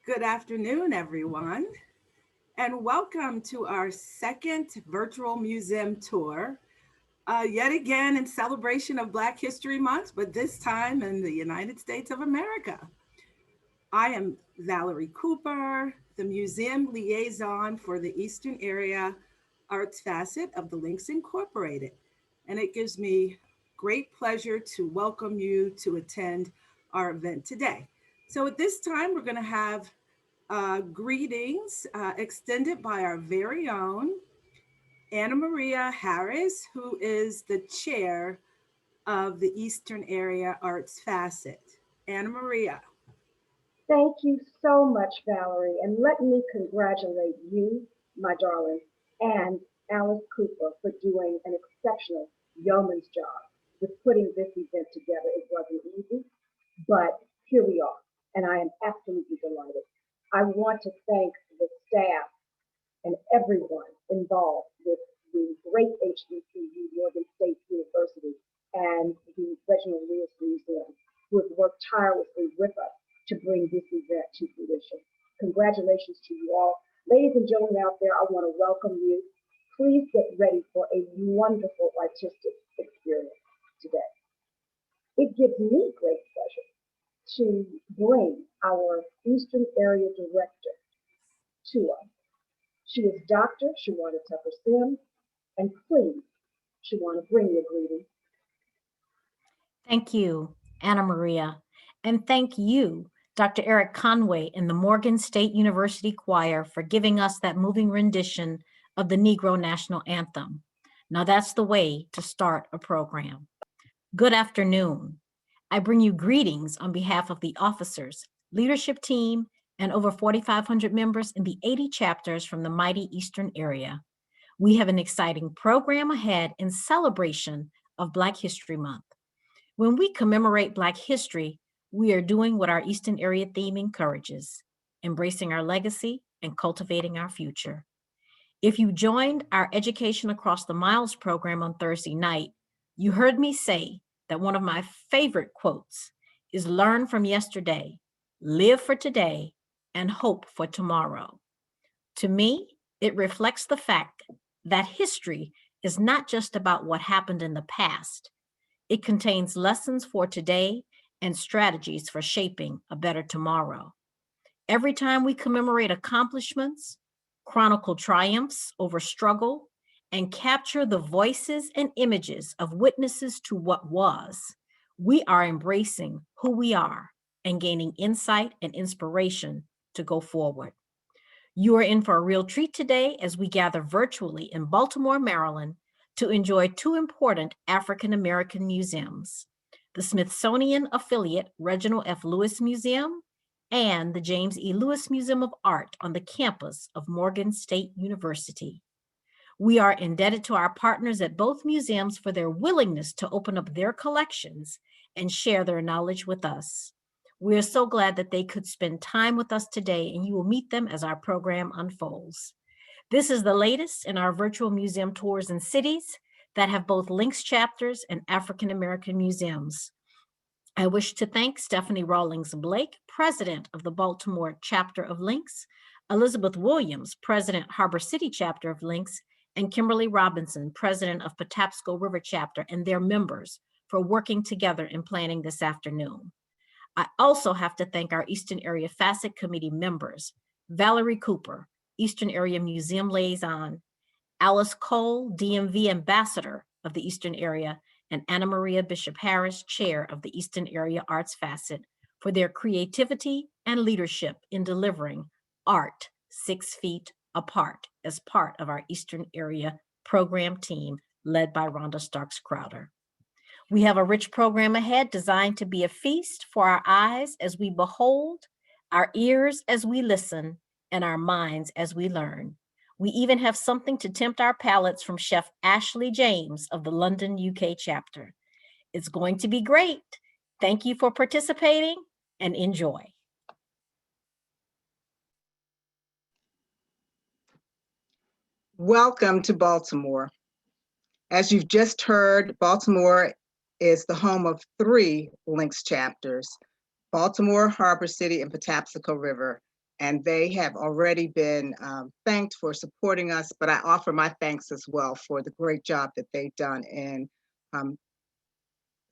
Good afternoon, everyone, and welcome to our second virtual museum tour, yet again in celebration of Black History Month, but this time in the United States of America. I am Valerie Cooper, the museum liaison for the Eastern Area Arts Facet of the Links Incorporated, and it gives me great pleasure to welcome you to attend our event today. So at this time, we're going to have greetings extended by our very own Anna Maria Harris, who is the chair of the Eastern Area Arts Facet. Anna Maria. Thank you so much, Valerie, and let me congratulate you, my darling, and Alice Cooper for doing an exceptional yeoman's job with putting this event together. It wasn't easy, but here we are, and I am absolutely delighted. I want to thank the staff and everyone involved with the great HBCU, Morgan State University, and the Reginald Museum, who have worked tirelessly with us to bring this event to fruition. Congratulations to you all. Ladies and gentlemen out there, I want to welcome you. Please get ready for a wonderful artistic experience today. It gives me great pleasure to bring our Eastern Area Director to us. She is Dr. Shawana Tucker Sims, and please, Shawana, bring your greeting. Thank you, Anna Maria, and thank you, Dr. Eric Conway and the Morgan State University Choir for giving us that moving rendition of the Negro National Anthem. Now that's the way to start a program. Good afternoon. I bring you greetings on behalf of the officers, leadership team, and over 4,500 members in the 80 chapters from the mighty Eastern Area. We have an exciting program ahead in celebration of Black History Month. When we commemorate Black history, we are doing what our Eastern Area theme encourages, embracing our legacy and cultivating our future. If you joined our Education Across the Miles program on Thursday night, you heard me say that one of my favorite quotes is learn from yesterday, live for today, and hope for tomorrow. To me, it reflects the fact that history is not just about what happened in the past. It contains lessons for today and strategies for shaping a better tomorrow. Every time we commemorate accomplishments, chronicle triumphs over struggle, and capture the voices and images of witnesses to what was, we are embracing who we are and gaining insight and inspiration to go forward. You are in for a real treat today as we gather virtually in Baltimore, Maryland to enjoy two important African American museums, the Smithsonian affiliate Reginald F. Lewis Museum and the James E. Lewis Museum of Art on the campus of Morgan State University. We are indebted to our partners at both museums for their willingness to open up their collections and share their knowledge with us. We are so glad that they could spend time with us today, and you will meet them as our program unfolds. This is the latest in our virtual museum tours in cities that have both Links chapters and African American museums. I wish to thank Stephanie Rawlings Blake, president of the Baltimore chapter of Links, Elizabeth Williams, president Harbor City chapter of Links, and Kimberly Robinson, president of Patapsco River chapter, and their members for working together in planning this afternoon. I also have to thank our Eastern Area Facet Committee members, Valerie Cooper, Eastern Area Museum Liaison, Alice Cole, DMV Ambassador of the Eastern Area, and Anna Maria Bishop Harris, Chair of the Eastern Area Arts Facet, for their creativity and leadership in delivering Art 6 Feet Apart as part of our Eastern Area program team led by Rhonda Starks Crowder. We have a rich program ahead designed to be a feast for our eyes as we behold, our ears as we listen, and our minds as we learn. We even have something to tempt our palates from Chef Ashley James of the London, UK chapter. It's going to be great. Thank you for participating and enjoy. Welcome to Baltimore. As you've just heard, Baltimore is the home of 3 Links chapters, Baltimore, Harbor City, and Patapsco River. And they have already been thanked for supporting us, but I offer my thanks as well for the great job that they've done in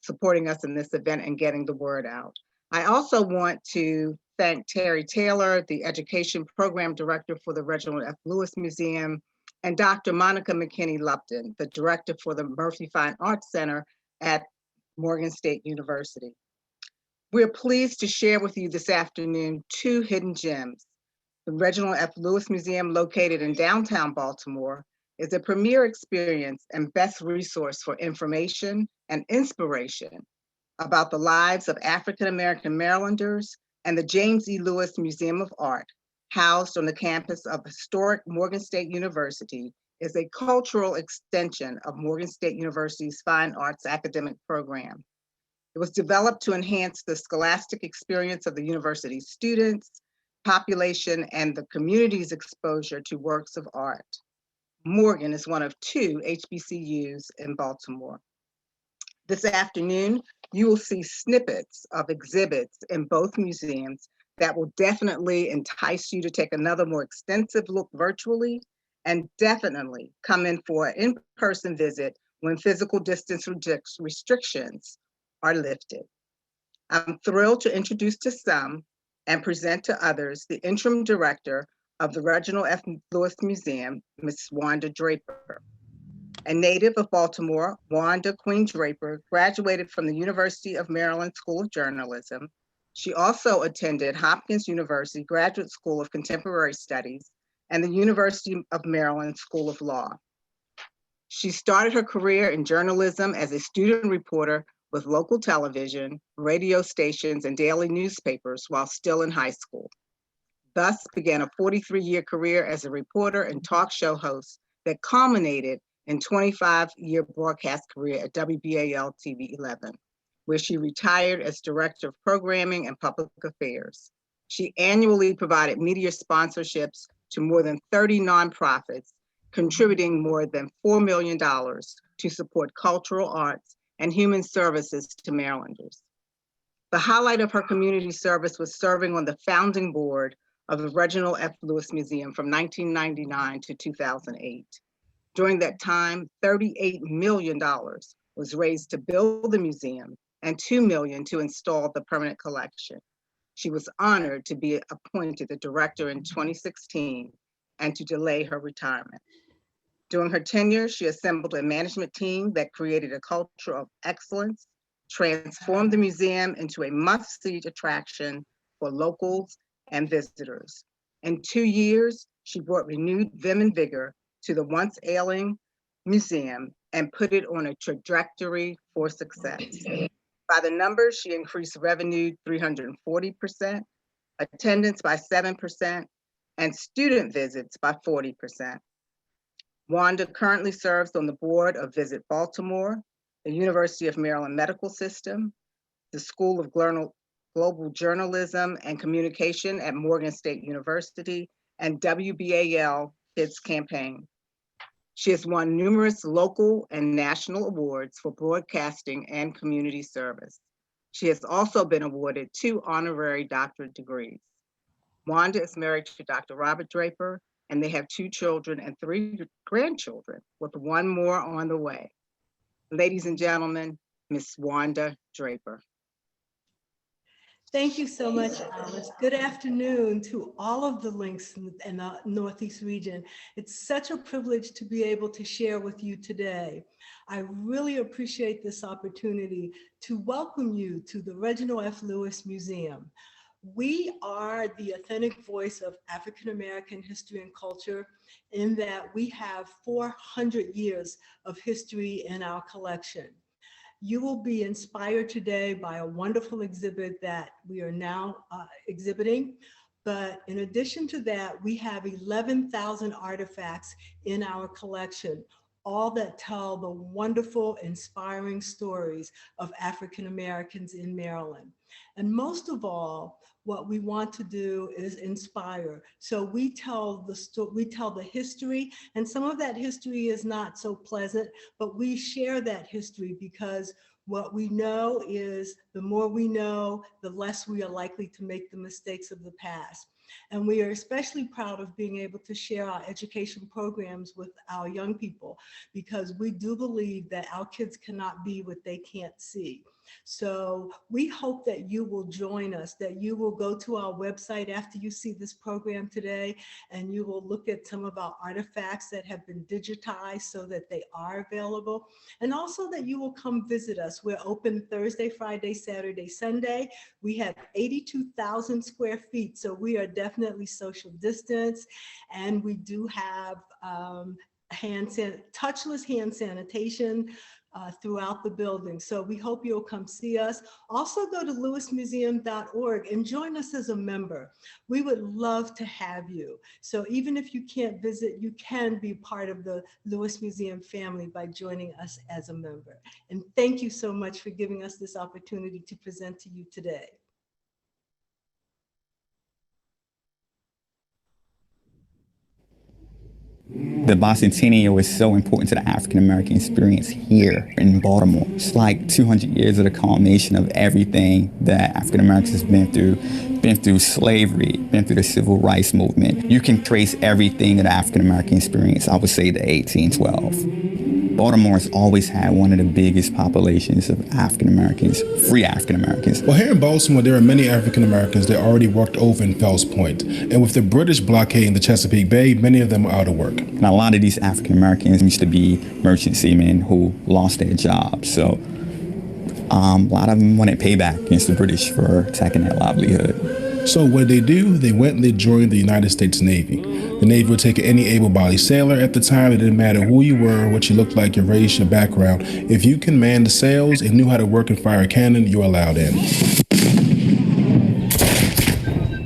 supporting us in this event and getting the word out. I also want to thank Terry Taylor, the Education Program Director for the Reginald F. Lewis Museum, and Dr. Monica McKinney-Lupton, the Director for the Murphy Fine Arts Center at Morgan State University. We're pleased to share with you this afternoon 2 hidden gems. The Reginald F. Lewis Museum, located in downtown Baltimore, is a premier experience and best resource for information and inspiration about the lives of African American Marylanders, and the James E. Lewis Museum of Art, housed on the campus of historic Morgan State University, is a cultural extension of Morgan State University's Fine Arts academic program. It was developed to enhance the scholastic experience of the university's students, population, and the community's exposure to works of art. Morgan is one of 2 HBCUs in Baltimore. This afternoon, you will see snippets of exhibits in both museums that will definitely entice you to take another more extensive look virtually, and definitely come in for an in-person visit when physical distance restrictions are lifted. I'm thrilled to introduce to some and present to others the interim director of the Reginald F. Lewis Museum, Ms. Wanda Draper. A native of Baltimore, Wanda Queen Draper graduated from the University of Maryland School of Journalism. She also attended Hopkins University Graduate School of Contemporary Studies and the University of Maryland School of Law. She started her career in journalism as a student reporter with local television, radio stations, and daily newspapers while still in high school. Thus began a 43-year career as a reporter and talk show host that culminated in 25-year broadcast career at WBAL TV 11, where she retired as Director of Programming and Public Affairs. She annually provided media sponsorships to more than 30 nonprofits, contributing more than $4 million to support cultural arts and human services to Marylanders. The highlight of her community service was serving on the founding board of the Reginald F. Lewis Museum from 1999 to 2008. During that time, $38 million was raised to build the museum and $2 million to install the permanent collection. She was honored to be appointed the director in 2016 and to delay her retirement. During her tenure, she assembled a management team that created a culture of excellence, transformed the museum into a must-see attraction for locals and visitors. In 2 years, she brought renewed vim and vigor to the once ailing museum and put it on a trajectory for success. By the numbers, she increased revenue 340%, attendance by 7%, and student visits by 40%. Wanda currently serves on the board of Visit Baltimore, the University of Maryland Medical System, the School of Global Journalism and Communication at Morgan State University, and WBAL Kids Campaign. She has won numerous local and national awards for broadcasting and community service. She has also been awarded 2 honorary doctorate degrees. Wanda is married to Dr. Robert Draper, and they have 2 children and 3 grandchildren, with 1 more on the way. Ladies and gentlemen, Miss Wanda Draper. Thank you so much, Alice. Good afternoon to all of the links in the Northeast region. It's such a privilege to be able to share with you today. I really appreciate this opportunity to welcome you to the Reginald F. Lewis Museum. We are the authentic voice of African American history and culture in that we have 400 years of history in our collection. You will be inspired today by a wonderful exhibit that we are now exhibiting. But in addition to that, we have 11,000 artifacts in our collection, all that tell the wonderful, inspiring stories of African Americans in Maryland. And most of all, what we want to do is inspire. So we tell the history, and some of that history is not so pleasant, but we share that history because what we know is the more we know, the less we are likely to make the mistakes of the past. And we are especially proud of being able to share our education programs with our young people because we do believe that our kids cannot be what they can't see. So we hope that you will join us, that you will go to our website after you see this program today, and you will look at some of our artifacts that have been digitized so that they are available, and also that you will come visit us. We're open Thursday, Friday, Saturday, Sunday. We have 82,000 square feet, so we are definitely social distance, and we do have touchless hand sanitation throughout the building. So we hope you'll come see us. Also go to lewismuseum.org and join us as a member. We would love to have you. So even if you can't visit, you can be part of the Lewis Museum family by joining us as a member. And thank you so much for giving us this opportunity to present to you today. The bicentennial is so important to the African American experience here in Baltimore. It's like 200 years of the culmination of everything that African Americans have been through slavery, been through the civil rights movement. You can trace everything of the African American experience, I would say, to 1812. Baltimore has always had one of the biggest populations of African Americans, free African Americans. Well, here in Baltimore, there are many African Americans that already worked over in Fells Point. And with the British blockading the Chesapeake Bay, many of them are out of work. And a lot of these African Americans used to be merchant seamen who lost their jobs. So a lot of them wanted payback against the British for attacking their livelihood. So what they do, they went and they joined the United States Navy. The Navy would take any able-bodied sailor. At the time, it didn't matter who you were, what you looked like, your race, your background. If you can man the sails and knew how to work and fire a cannon, you were allowed in.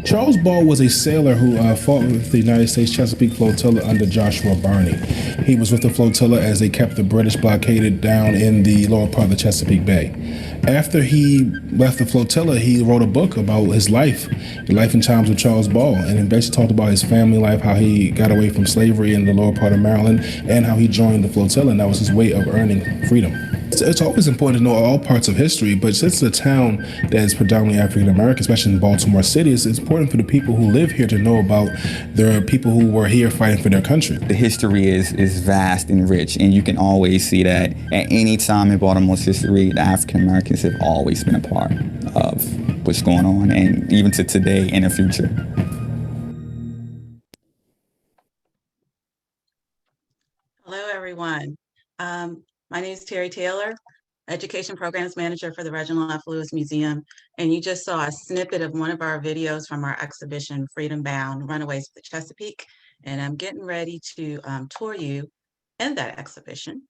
Charles Ball was a sailor who fought with the United States Chesapeake flotilla under Joshua Barney. He was with the flotilla as they kept the British blockaded down in the lower part of the Chesapeake Bay. After he left the flotilla, he wrote a book about his life, the life and times of Charles Ball, and he basically talked about his family life, how he got away from slavery in the lower part of Maryland, and how he joined the flotilla, and that was his way of earning freedom. It's always important to know all parts of history, but since it's a town that is predominantly African American, especially in Baltimore City, it's important for the people who live here to know about the people who were here fighting for their country. The history is vast and rich, and you can always see that at any time in Baltimore's history, the African Americans have always been a part of what's going on, and even to today and the future. Hello, everyone. My name is Terry Taylor. Education Programs Manager for the Reginald F. Lewis Museum, and you just saw a snippet of one of our videos from our exhibition, Freedom Bound, Runaways of the Chesapeake, and I'm getting ready to tour you in that exhibition.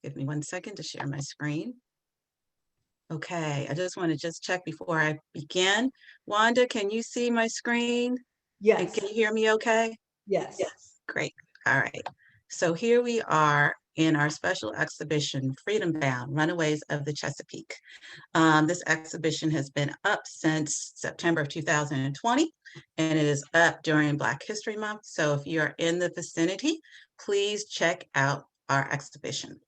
Give me 1 second to share my screen. Okay, I just want to just check before I begin. Wanda, can you see my screen? Yes. And can you hear me okay? Yes. Yes. Great. All right. So here we are in our special exhibition, Freedom Bound, Runaways of the Chesapeake. This exhibition has been up since September of 2020, and it is up during Black History Month. So if you're in the vicinity, please check out our exhibition.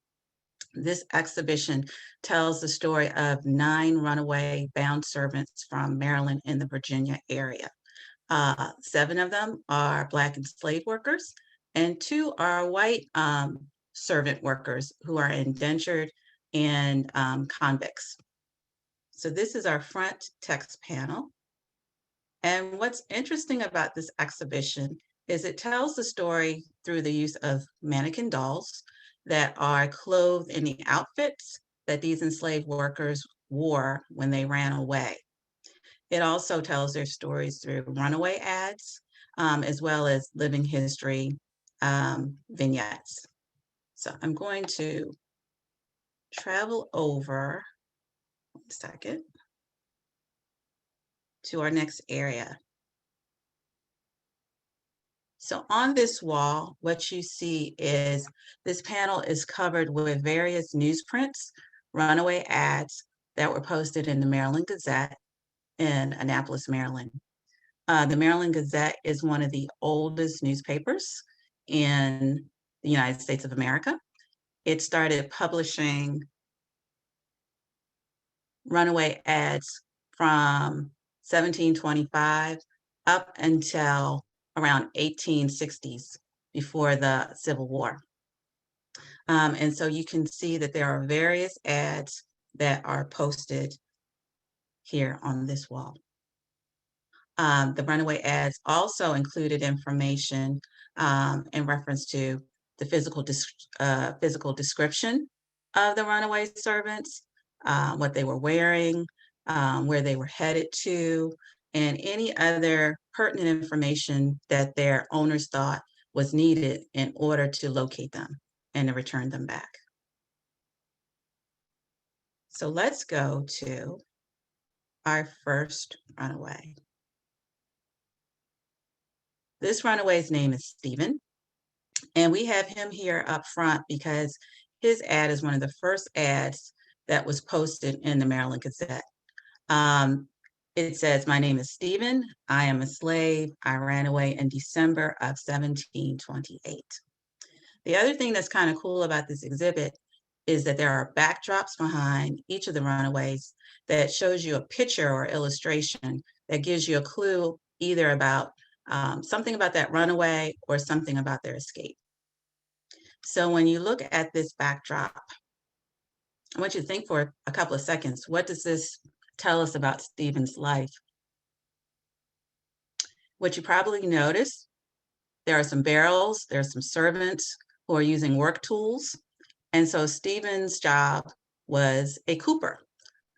This exhibition tells the story of 9 runaway bound servants from Maryland in the Virginia area. 7 of them are Black enslaved workers, and 2 are white servant workers who are indentured and convicts. So this is our front text panel. And what's interesting about this exhibition is it tells the story through the use of mannequin dolls that are clothed in the outfits that these enslaved workers wore when they ran away. It also tells their stories through runaway ads, as well as living history vignettes. So I'm going to travel over, 1 second, to our next area. So on this wall, what you see is this panel is covered with various newsprints, runaway ads that were posted in the Maryland Gazette in Annapolis, Maryland. The Maryland Gazette is one of the oldest newspapers in the United States of America. It started publishing runaway ads from 1725 up until around 1860s, before the Civil War. And so you can see that there are various ads that are posted here on this wall. The runaway ads also included information in reference to the physical description of the runaway servants, what they were wearing, where they were headed to, and any other pertinent information that their owners thought was needed in order to locate them and to return them back. So let's go to our first runaway. This runaway's name is Stephen, and we have him here up front because his ad is one of the first ads that was posted in the Maryland Gazette. It says, "My name is Stephen. I am a slave. I ran away in December of 1728. The other thing that's kind of cool about this exhibit is that there are backdrops behind each of the runaways that shows you a picture or illustration that gives you a clue either about something about that runaway or something about their escape. So when you look at this backdrop, I want you to think for a couple of seconds, what does this tell us about Stephen's life? What you probably noticed, there are some barrels, there are some servants who are using work tools. And so Stephen's job was a cooper.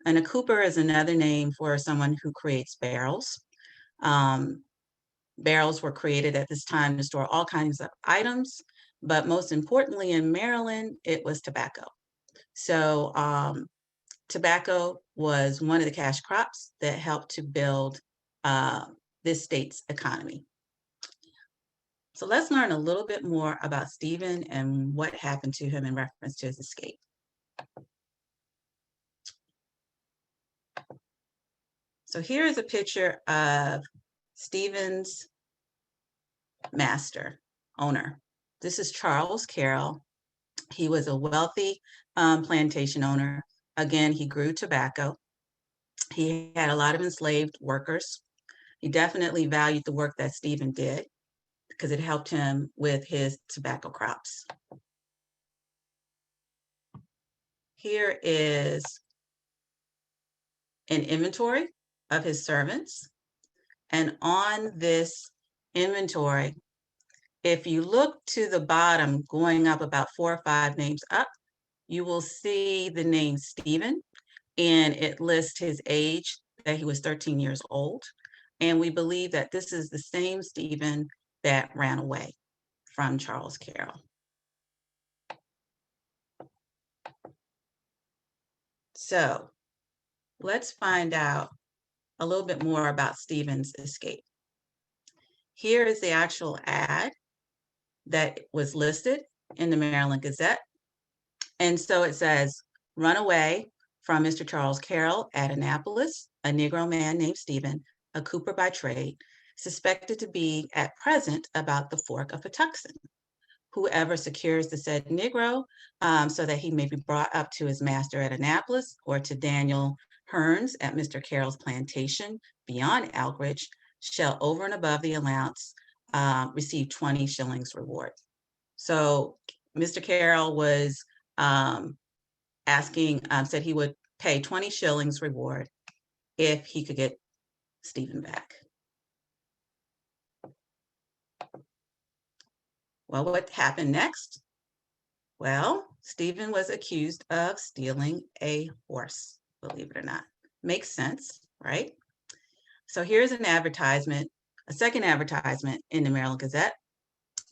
And a cooper is another name for someone who creates barrels. Barrels were created at this time to store all kinds of items, but most importantly in Maryland, it was tobacco. So tobacco was one of the cash crops that helped to build this state's economy. So let's learn a little bit more about Stephen and what happened to him in reference to his escape. So here is a picture of Stephen's master, owner. This is Charles Carroll. He was a wealthy plantation owner. Again, he grew tobacco. He had a lot of enslaved workers. He definitely valued the work that Stephen did because it helped him with his tobacco crops. Here is an inventory of his servants. And on this inventory, if you look to the bottom, going up about 4 or 5 names up, you will see the name Stephen, and it lists his age, that he was 13 years old. And we believe that this is the same Stephen that ran away from Charles Carroll. So let's find out a little bit more about Stephen's escape. Here is the actual ad that was listed in the Maryland Gazette. And so it says, runaway from Mr. Charles Carroll at Annapolis, a Negro man named Stephen, a cooper by trade, suspected to be at present about the Fork of Patuxent. Whoever secures the said Negro so that he may be brought up to his master at Annapolis or to Daniel Hearns at Mr. Carroll's plantation beyond Elkridge shall over and above the allowance receive 20 shillings reward. So Mr. Carroll was asking, said he would pay 20 shillings reward if he could get Stephen back. Well, what happened next? Well, Stephen was accused of stealing a horse, believe it or not. Makes sense, right? So here's an advertisement, a second advertisement in the Maryland Gazette.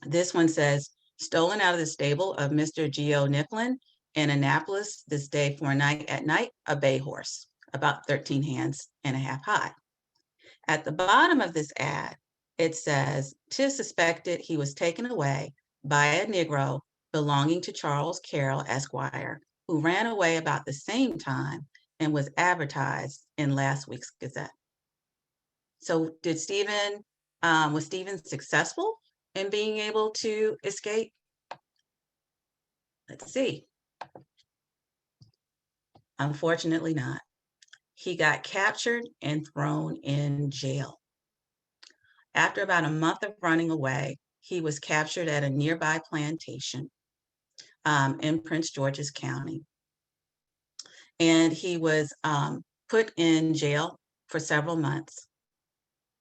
This one says, stolen out of the stable of Mr. Geo Nicklin in Annapolis this day for a night at night, a bay horse, about 13 hands and a half high. At the bottom of this ad, it says, 'tis suspected he was taken away by a Negro belonging to Charles Carroll, Esquire, who ran away about the same time and was advertised in last week's Gazette. So did Stephen, was Stephen successful in being able to escape? Let's see. Unfortunately not. He got captured and thrown in jail. After about a month of running away, he was captured at a nearby plantation in Prince George's County. And he was put in jail for several months.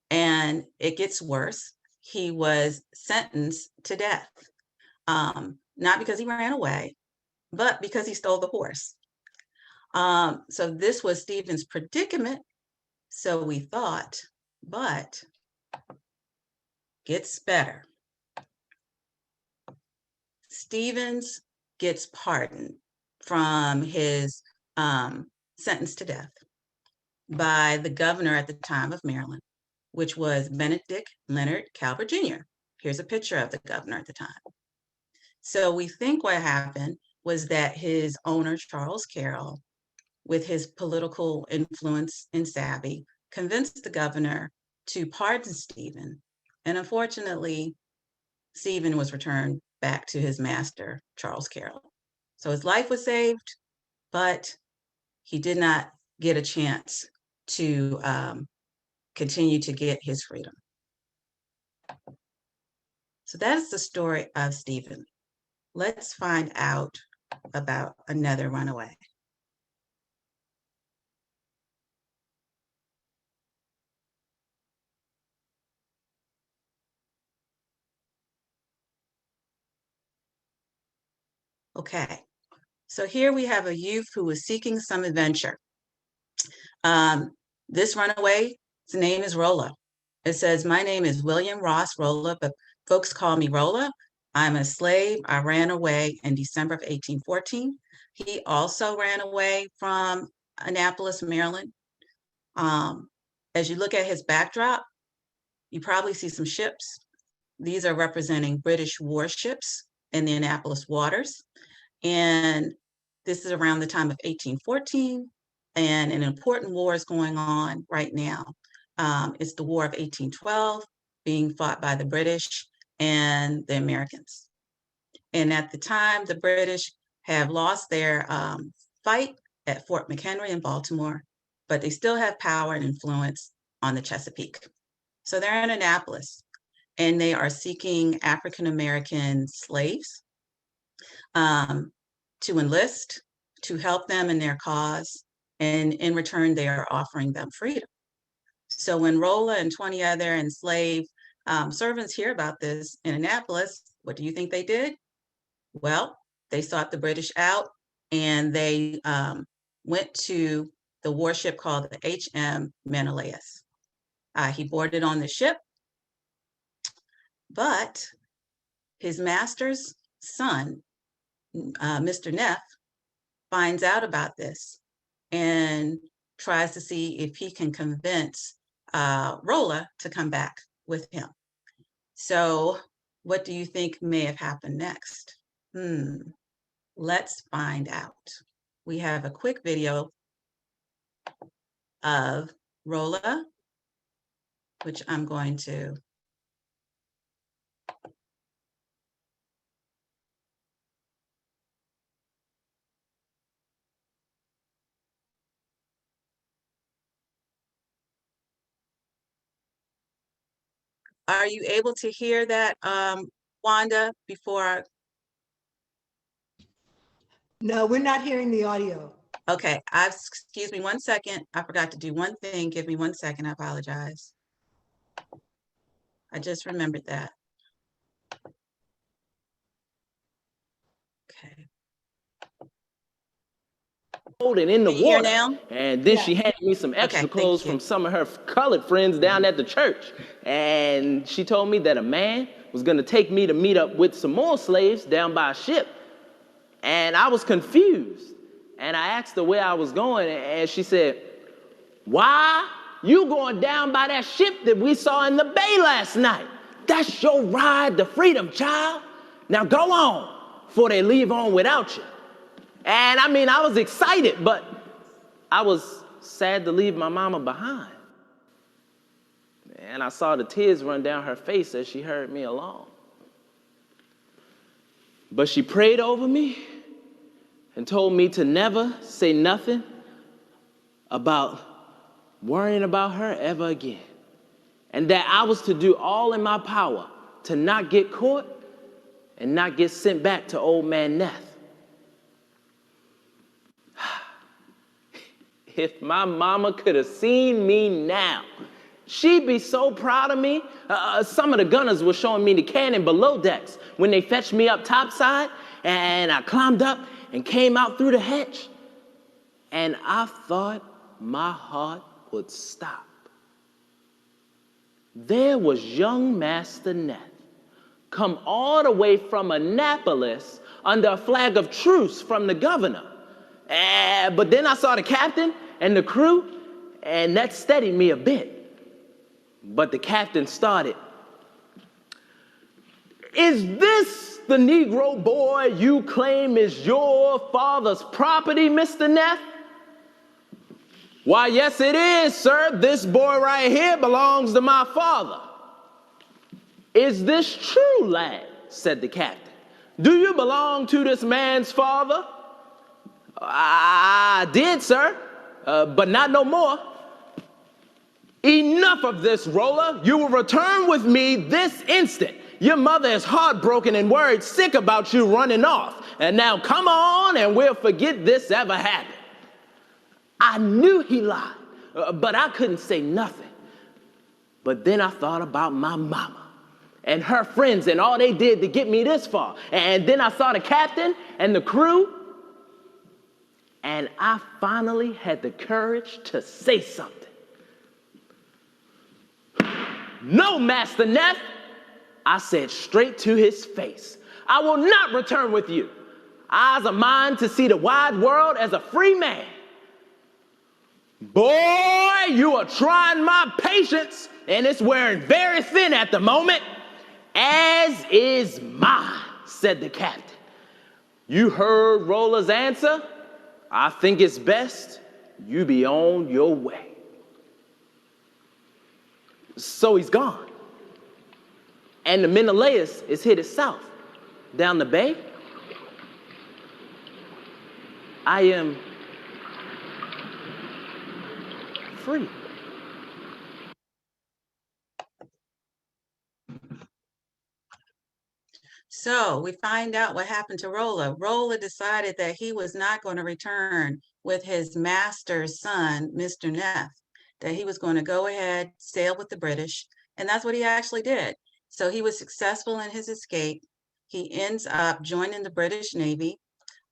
And it gets worse. He was sentenced to death, not because he ran away, but because he stole the horse. So this was Stephen's predicament, so we thought, but gets better. Stevens gets pardoned from his sentence to death by the governor at the time of Maryland, which was Benedict Leonard Calvert Jr. Here's a picture of the governor at the time. So we think what happened was that his owner, Charles Carroll, with his political influence and savvy, convinced the governor to pardon Stephen. And unfortunately, Stephen was returned back to his master, Charles Carroll. So his life was saved, but he did not get a chance to continue to get his freedom. So that's the story of Stephen. Let's find out about another runaway. Okay, so here we have a youth who is seeking some adventure. This runaway, his name is Rolla. It says, my name is William Ross Rolla, but folks call me Rolla. I'm a slave. I ran away in December of 1814. He also ran away from Annapolis, Maryland. As you look at his backdrop, you probably see some ships. These are representing British warships in the Annapolis waters. And this is around the time of 1814, and an important war is going on right now. It's the War of 1812 being fought by the British and the Americans. And at the time, the British have lost their fight at Fort McHenry in Baltimore, but they still have power and influence on the Chesapeake. So they're in Annapolis, and they are seeking African-American slaves to enlist, to help them in their cause, and in return, they are offering them freedom. So when Rolla and 20 other enslaved servants hear about this in Annapolis, what do you think they did? Well, they sought the British out and they went to the warship called the H.M. Menelaus. He boarded on the ship, but his master's son, Mr. Neff, finds out about this and tries to see if he can convince Rolla to come back with him. So what do you think may have happened next? Let's find out. We have a quick video of Rolla, which I'm going to Are you able to hear that, Wanda, before? No, we're not hearing the audio. Okay, excuse me 1 second. I forgot to do one thing. Give me 1 second. I apologize. I just remembered that. Okay. And in the Can you hear water. now? And then Yeah. she handed me some extra Okay, clothes thank you. from some of her colored friends down at the church. And she told me that a man was gonna take me to meet up with some more slaves down by a ship. And I was confused. And I asked her where I was going, and she said, "Why you going down by that ship that we saw in the bay last night? That's your ride to freedom, child. Now go on, before they leave on without you." And I mean, I was excited, but I was sad to leave my mama behind. And I saw the tears run down her face as she heard me along. But she prayed over me and told me to never say nothing about worrying about her ever again. And that I was to do all in my power to not get caught and not get sent back to old man Neff. If my mama could have seen me now, she'd be so proud of me. Some of the gunners were showing me the cannon below decks when they fetched me up topside, and I climbed up and came out through the hatch. And I thought my heart would stop. There was young Master Neff, come all the way from Annapolis under a flag of truce from the governor. But then I saw the captain and the crew, and that steadied me a bit. But the captain started, "Is this the Negro boy you claim is your father's property, Mr. Neff?" "Why, yes it is, sir. This boy right here belongs to my father." "Is this true, lad?" said the captain. "Do you belong to this man's father?" "I did, sir, but not no more." "Enough of this, Rolla. You will return with me this instant. Your mother is heartbroken and worried sick about you running off. And now come on and we'll forget this ever happened." I knew he lied, but I couldn't say nothing. But then I thought about my mama and her friends and all they did to get me this far. And then I saw the captain and the crew, and I finally had the courage to say something. "No, Master Neff," I said straight to his face. "I will not return with you. I's a mind to see the wide world as a free man." "Boy, you are trying my patience, and it's wearing very thin at the moment." "As is mine," said the captain. "You heard Rolla's answer. I think it's best you be on your way." So he's gone. And the Menelaus is headed south, down the bay. I am free. So we find out what happened to Rolla. Rolla decided that he was not going to return with his master's son, Mr. Neff, that he was going to go ahead, sail with the British, and that's what he actually did. So he was successful in his escape. He ends up joining the British Navy.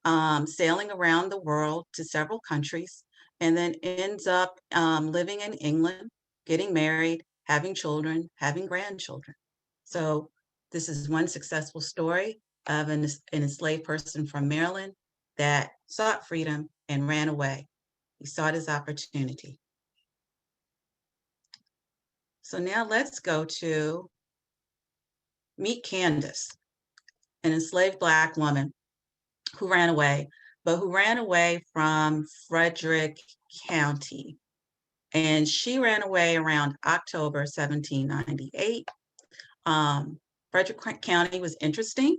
sailing around the world to several countries, and then ends up living in England, getting married, having children, having grandchildren. So this is one successful story of an enslaved person from Maryland that sought freedom and ran away. He sought his opportunity. So now let's go to meet Candace, an enslaved Black woman who ran away, but who ran away from Frederick County. And she ran away around October 1798. Frederick County was interesting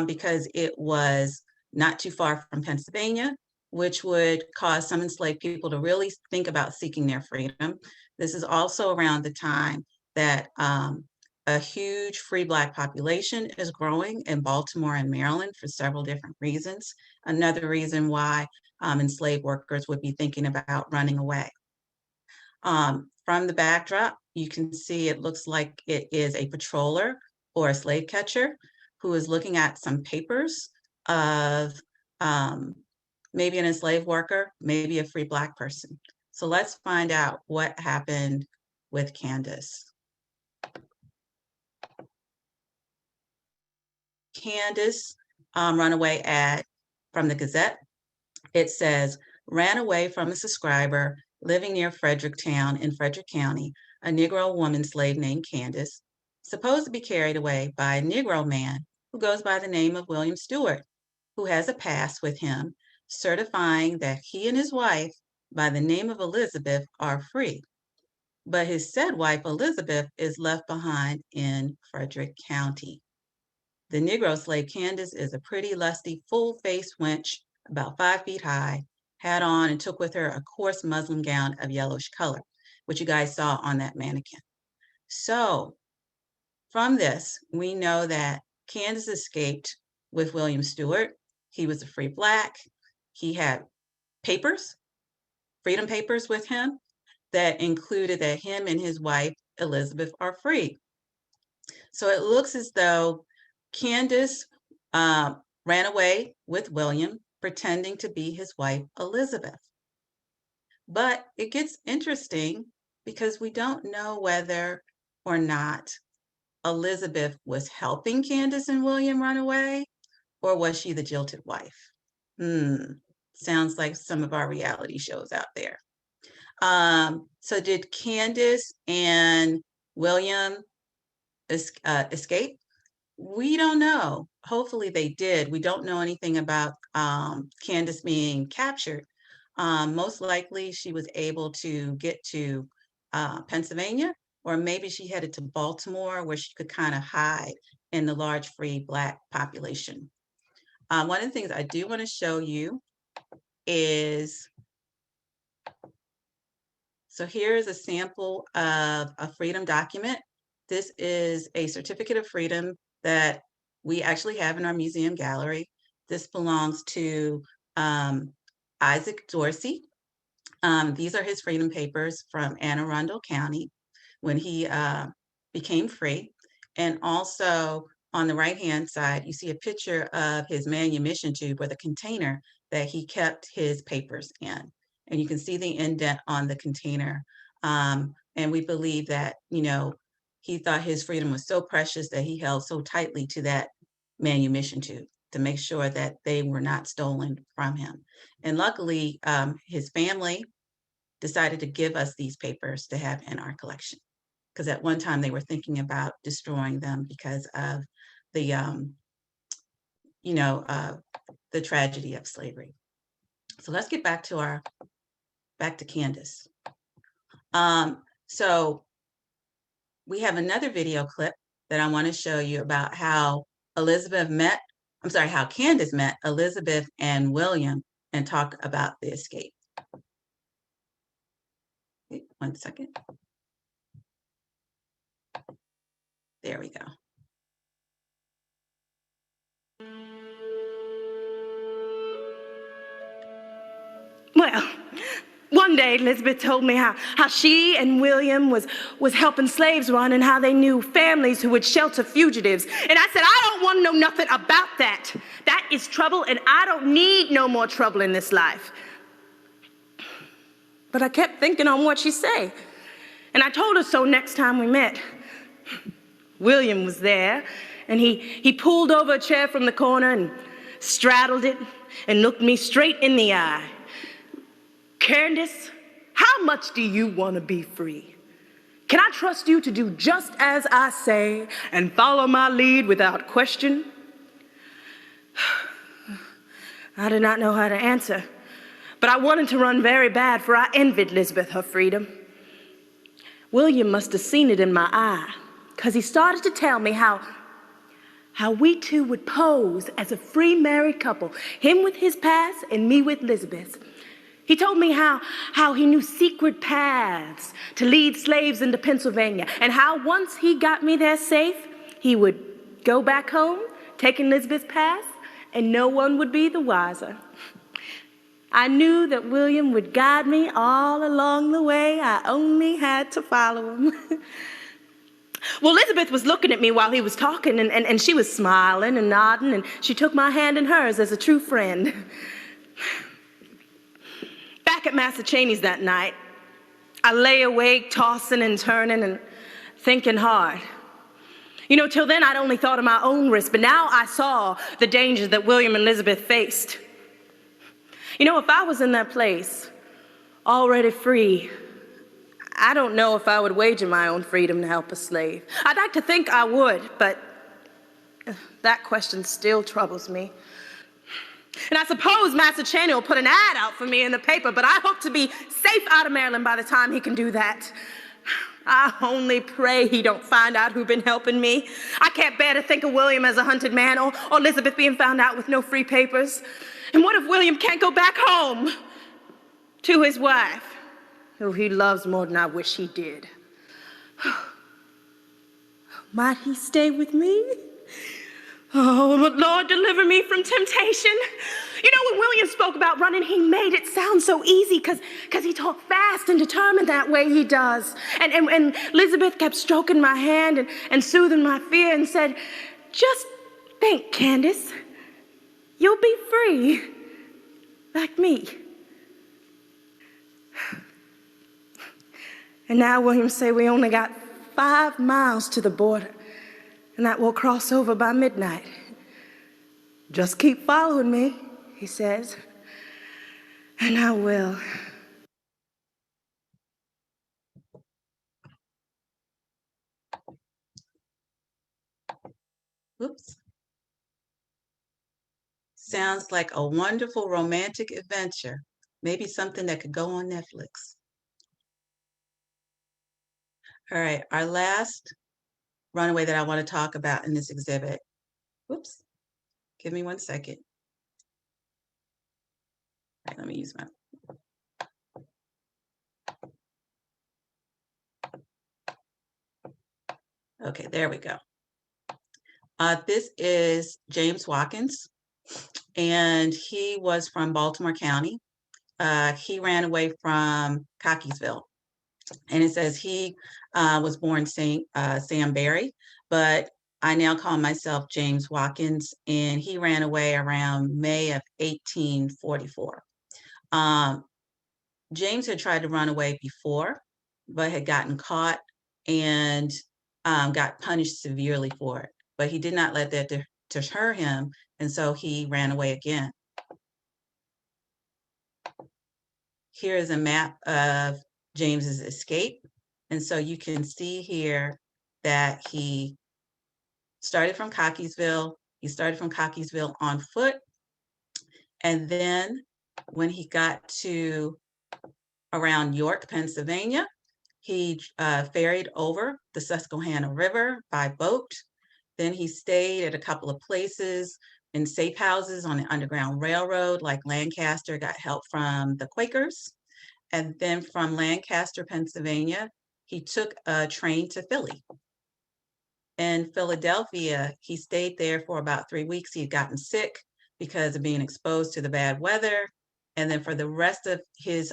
because it was not too far from Pennsylvania, which would cause some enslaved people to really think about seeking their freedom. This is also around the time that a huge free Black population is growing in Baltimore and Maryland for several different reasons. Another reason why enslaved workers would be thinking about running away. From the backdrop, you can see it looks like it is a patroller or a slave catcher who is looking at some papers of maybe an enslaved worker, maybe a free Black person. So let's find out what happened with Candace. Candace runaway ad from the Gazette. It says, ran away from a subscriber living near Fredericktown in Frederick County, a Negro woman slave named Candace, supposed to be carried away by a Negro man who goes by the name of William Stewart, who has a pass with him certifying that he and his wife by the name of Elizabeth are free. But his said wife, Elizabeth, is left behind in Frederick County. The Negro slave Candace is a pretty, lusty, full-faced wench, about 5 feet high, had on and took with her a coarse muslin gown of yellowish color, which you guys saw on that mannequin. So from this, we know that Candace escaped with William Stewart. He was a free Black. He had papers, freedom papers with him that included that him and his wife, Elizabeth, are free. So it looks as though Candace ran away with William, pretending to be his wife, Elizabeth. But it gets interesting because we don't know whether or not Elizabeth was helping Candace and William run away, or was she the jilted wife? Sounds like some of our reality shows out there. So did Candace and William escape? We don't know. Hopefully they did. We don't know anything about Candace being captured. Most likely she was able to get to Pennsylvania, or maybe she headed to Baltimore where she could kind of hide in the large free Black population. One of the things I do want to show you is, so here's a sample of a freedom document. This is a certificate of freedom that we actually have in our museum gallery. This belongs to Isaac Dorsey. These are his freedom papers from Anne Arundel County when he became free. And also on the right-hand side, you see a picture of his manumission tube or the container that he kept his papers in. And you can see the indent on the container. And we believe that, you know, he thought his freedom was so precious that he held so tightly to that manumission tube to make sure that they were not stolen from him. And luckily, his family decided to give us these papers to have in our collection, because at one time they were thinking about destroying them because of the, the tragedy of slavery. So let's get back to Candace. So we have another video clip that I want to show you about how Candace met Elizabeth and William and talk about the escape. Wait, 1 second. There we go. Well, one one day, Elizabeth told me how she and William was helping slaves run and how they knew families who would shelter fugitives. And I said, I don't want to know nothing about that. That is trouble, and I don't need no more trouble in this life. But I kept thinking on what she said, and I told her so next time we met. William was there, and he pulled over a chair from the corner and straddled it and looked me straight in the eye. Candace, how much do you want to be free? Can I trust you to do just as I say and follow my lead without question? I did not know how to answer, but I wanted to run very bad, for I envied Elizabeth her freedom. William must have seen it in my eye, because he started to tell me how we two would pose as a free married couple, him with his past and me with Elizabeth's. He told me how he knew secret paths to lead slaves into Pennsylvania, and how once he got me there safe, he would go back home, taking Elizabeth's past, and no one would be the wiser. I knew that William would guide me all along the way. I only had to follow him. Well, Elizabeth was looking at me while he was talking, and she was smiling and nodding, and she took my hand in hers as a true friend. Back at Master Cheney's that night, I lay awake, tossing and turning and thinking hard. You know, till then I'd only thought of my own risk, but now I saw the dangers that William and Elizabeth faced. You know, if I was in that place, already free, I don't know if I would wager my own freedom to help a slave. I'd like to think I would, but that question still troubles me. And I suppose Master Cheney will put an ad out for me in the paper, but I hope to be safe out of Maryland by the time he can do that. I only pray he don't find out who's been helping me. I can't bear to think of William as a hunted man, or Elizabeth being found out with no free papers. And what if William can't go back home to his wife, who he loves more than I wish he did? Might he stay with me? Oh, but Lord, deliver me from temptation. You know, when William spoke about running, he made it sound so easy because he talked fast and determined that way he does. And Elizabeth kept stroking my hand and soothing my fear and said, just think, Candace, you'll be free, like me. And now William say we only got 5 miles to the border, and that we'll cross over by midnight. Just keep following me, he says, and I will. Oops. Sounds like a wonderful romantic adventure. Maybe something that could go on Netflix. All right, our last runaway that I want to talk about in this exhibit. Whoops, give me 1 second. All right, let me use my. Okay, there we go. This is James Watkins, and he was from Baltimore County. He ran away from Cockeysville, and it says he was born Sam Berry, but I now call myself James Watkins, and he ran away around May of 1844. James had tried to run away before, but had gotten caught and got punished severely for it. But he did not let that deter him, and so he ran away again. Here is a map of James's escape. And so you can see here that he started from Cockeysville. He started from Cockeysville on foot. And then when he got to around York, Pennsylvania, he ferried over the Susquehanna River by boat. Then he stayed at a couple of places in safe houses on the Underground Railroad, like Lancaster, got help from the Quakers. And then from Lancaster, Pennsylvania, he took a train to Philly. In Philadelphia, he stayed there for about 3 weeks. He had gotten sick because of being exposed to the bad weather. And then for the rest of his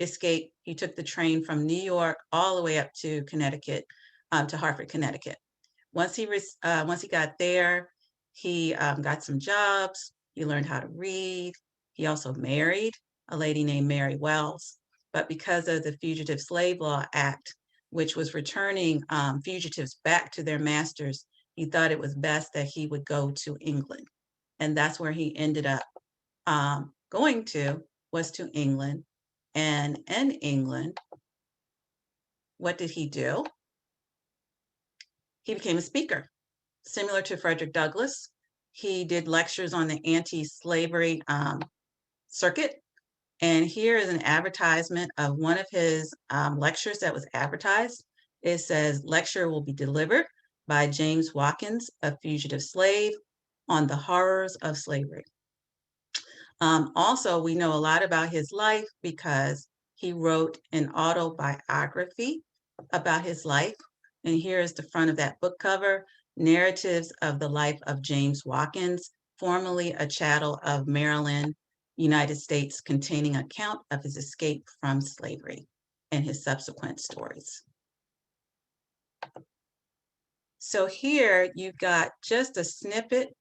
escape, he took the train from New York all the way up to Connecticut, to Hartford, Connecticut. Once he got there, he got some jobs. He learned how to read. He also married a lady named Mary Wells. But because of the Fugitive Slave Law Act, which was returning fugitives back to their masters, he thought it was best that he would go to England. And that's where he ended up going to, was to England. And in England, what did he do? He became a speaker. Similar to Frederick Douglass, he did lectures on the anti-slavery circuit. And here is an advertisement of one of his lectures that was advertised. It says, lecture will be delivered by James Watkins, a fugitive slave, on the horrors of slavery. Also, we know a lot about his life because he wrote an autobiography about his life. And here is the front of that book cover, Narratives of the Life of James Watkins, formerly a chattel of Maryland, United States, containing an account of his escape from slavery and his subsequent stories. So here you've got just a snippet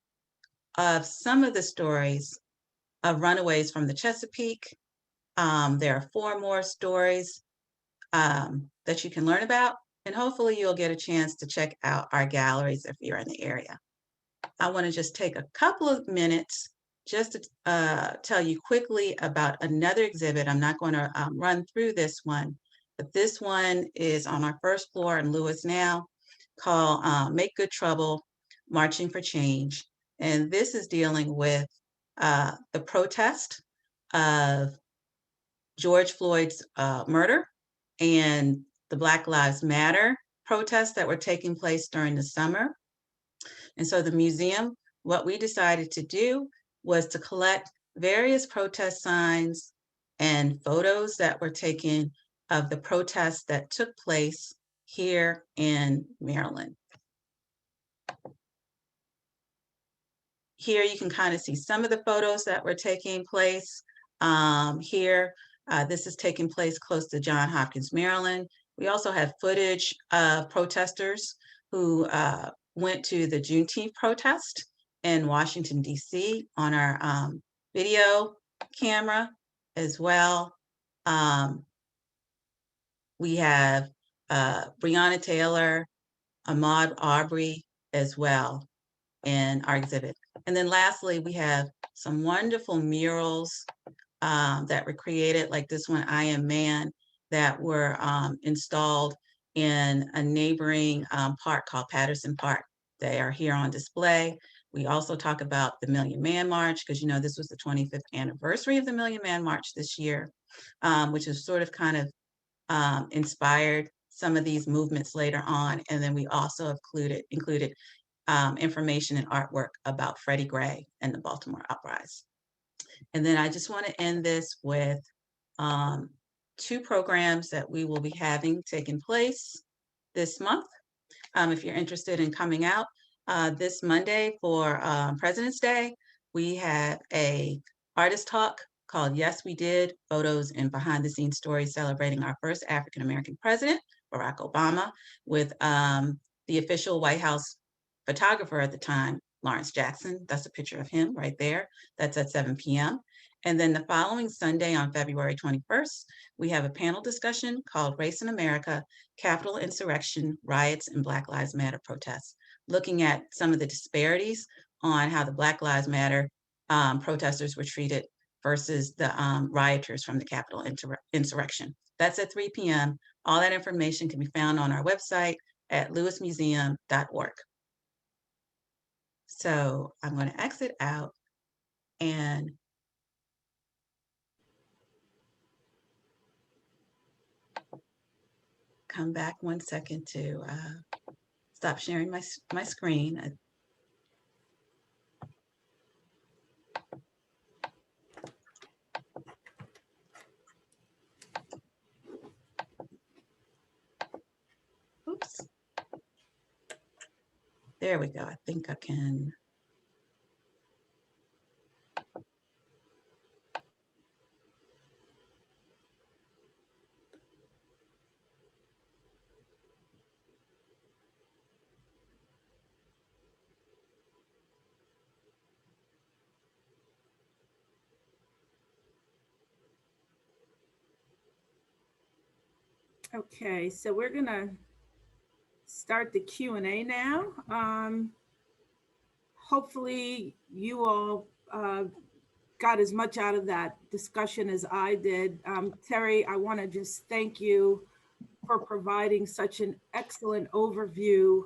of some of the stories of runaways from the Chesapeake. There are 4 more stories that you can learn about, and hopefully you'll get a chance to check out our galleries if you're in the area. I want to just take a couple of minutes just to tell you quickly about another exhibit. I'm not going to run through this one, but this one is on our first floor in Lewis now, called Make Good Trouble, Marching for Change. And this is dealing with the protest of George Floyd's murder and the Black Lives Matter protests that were taking place during the summer. And so the museum, what we decided to do was to collect various protest signs and photos that were taken of the protests that took place here in Maryland. Here you can kind of see some of the photos that were taking place. Here, this is taking place close to Johns Hopkins, Maryland. We also have footage of protesters who went to the Juneteenth protest in Washington, D.C. on our video camera as well. We have Breonna Taylor, Ahmaud Arbery as well in our exhibit. And then lastly, we have some wonderful murals that were created, like this one, I Am Man, that were installed in a neighboring park called Patterson Park. They are here on display. We also talk about the Million Man March, because you know this was the 25th anniversary of the Million Man March this year, which is sort of kind of inspired some of these movements later on. And then we also included information and artwork about Freddie Gray and the Baltimore Uprising. And then I just want to end this with 2 programs that we will be having taking place this month. If you're interested in coming out this Monday for President's Day, we have a artist talk called Yes, We Did, Photos and Behind the Scenes Stories celebrating our first African-American president, Barack Obama, with the official White House photographer at the time, Lawrence Jackson. That's a picture of him right there. That's at 7 p.m. And then the following Sunday on February 21st, we have a panel discussion called Race in America, Capitol Insurrection, Riots, and Black Lives Matter Protests, looking at some of the disparities on how the Black Lives Matter protesters were treated versus the rioters from the Capitol insurrection. That's at 3 p.m. All that information can be found on our website at lewismuseum.org. So I'm going to exit out and come back 1 second to stop sharing my screen. Oops. There we go. I think I can. Okay, so we're gonna start the Q&A now. Hopefully you all got as much out of that discussion as I did. Terry, I want to just thank you for providing such an excellent overview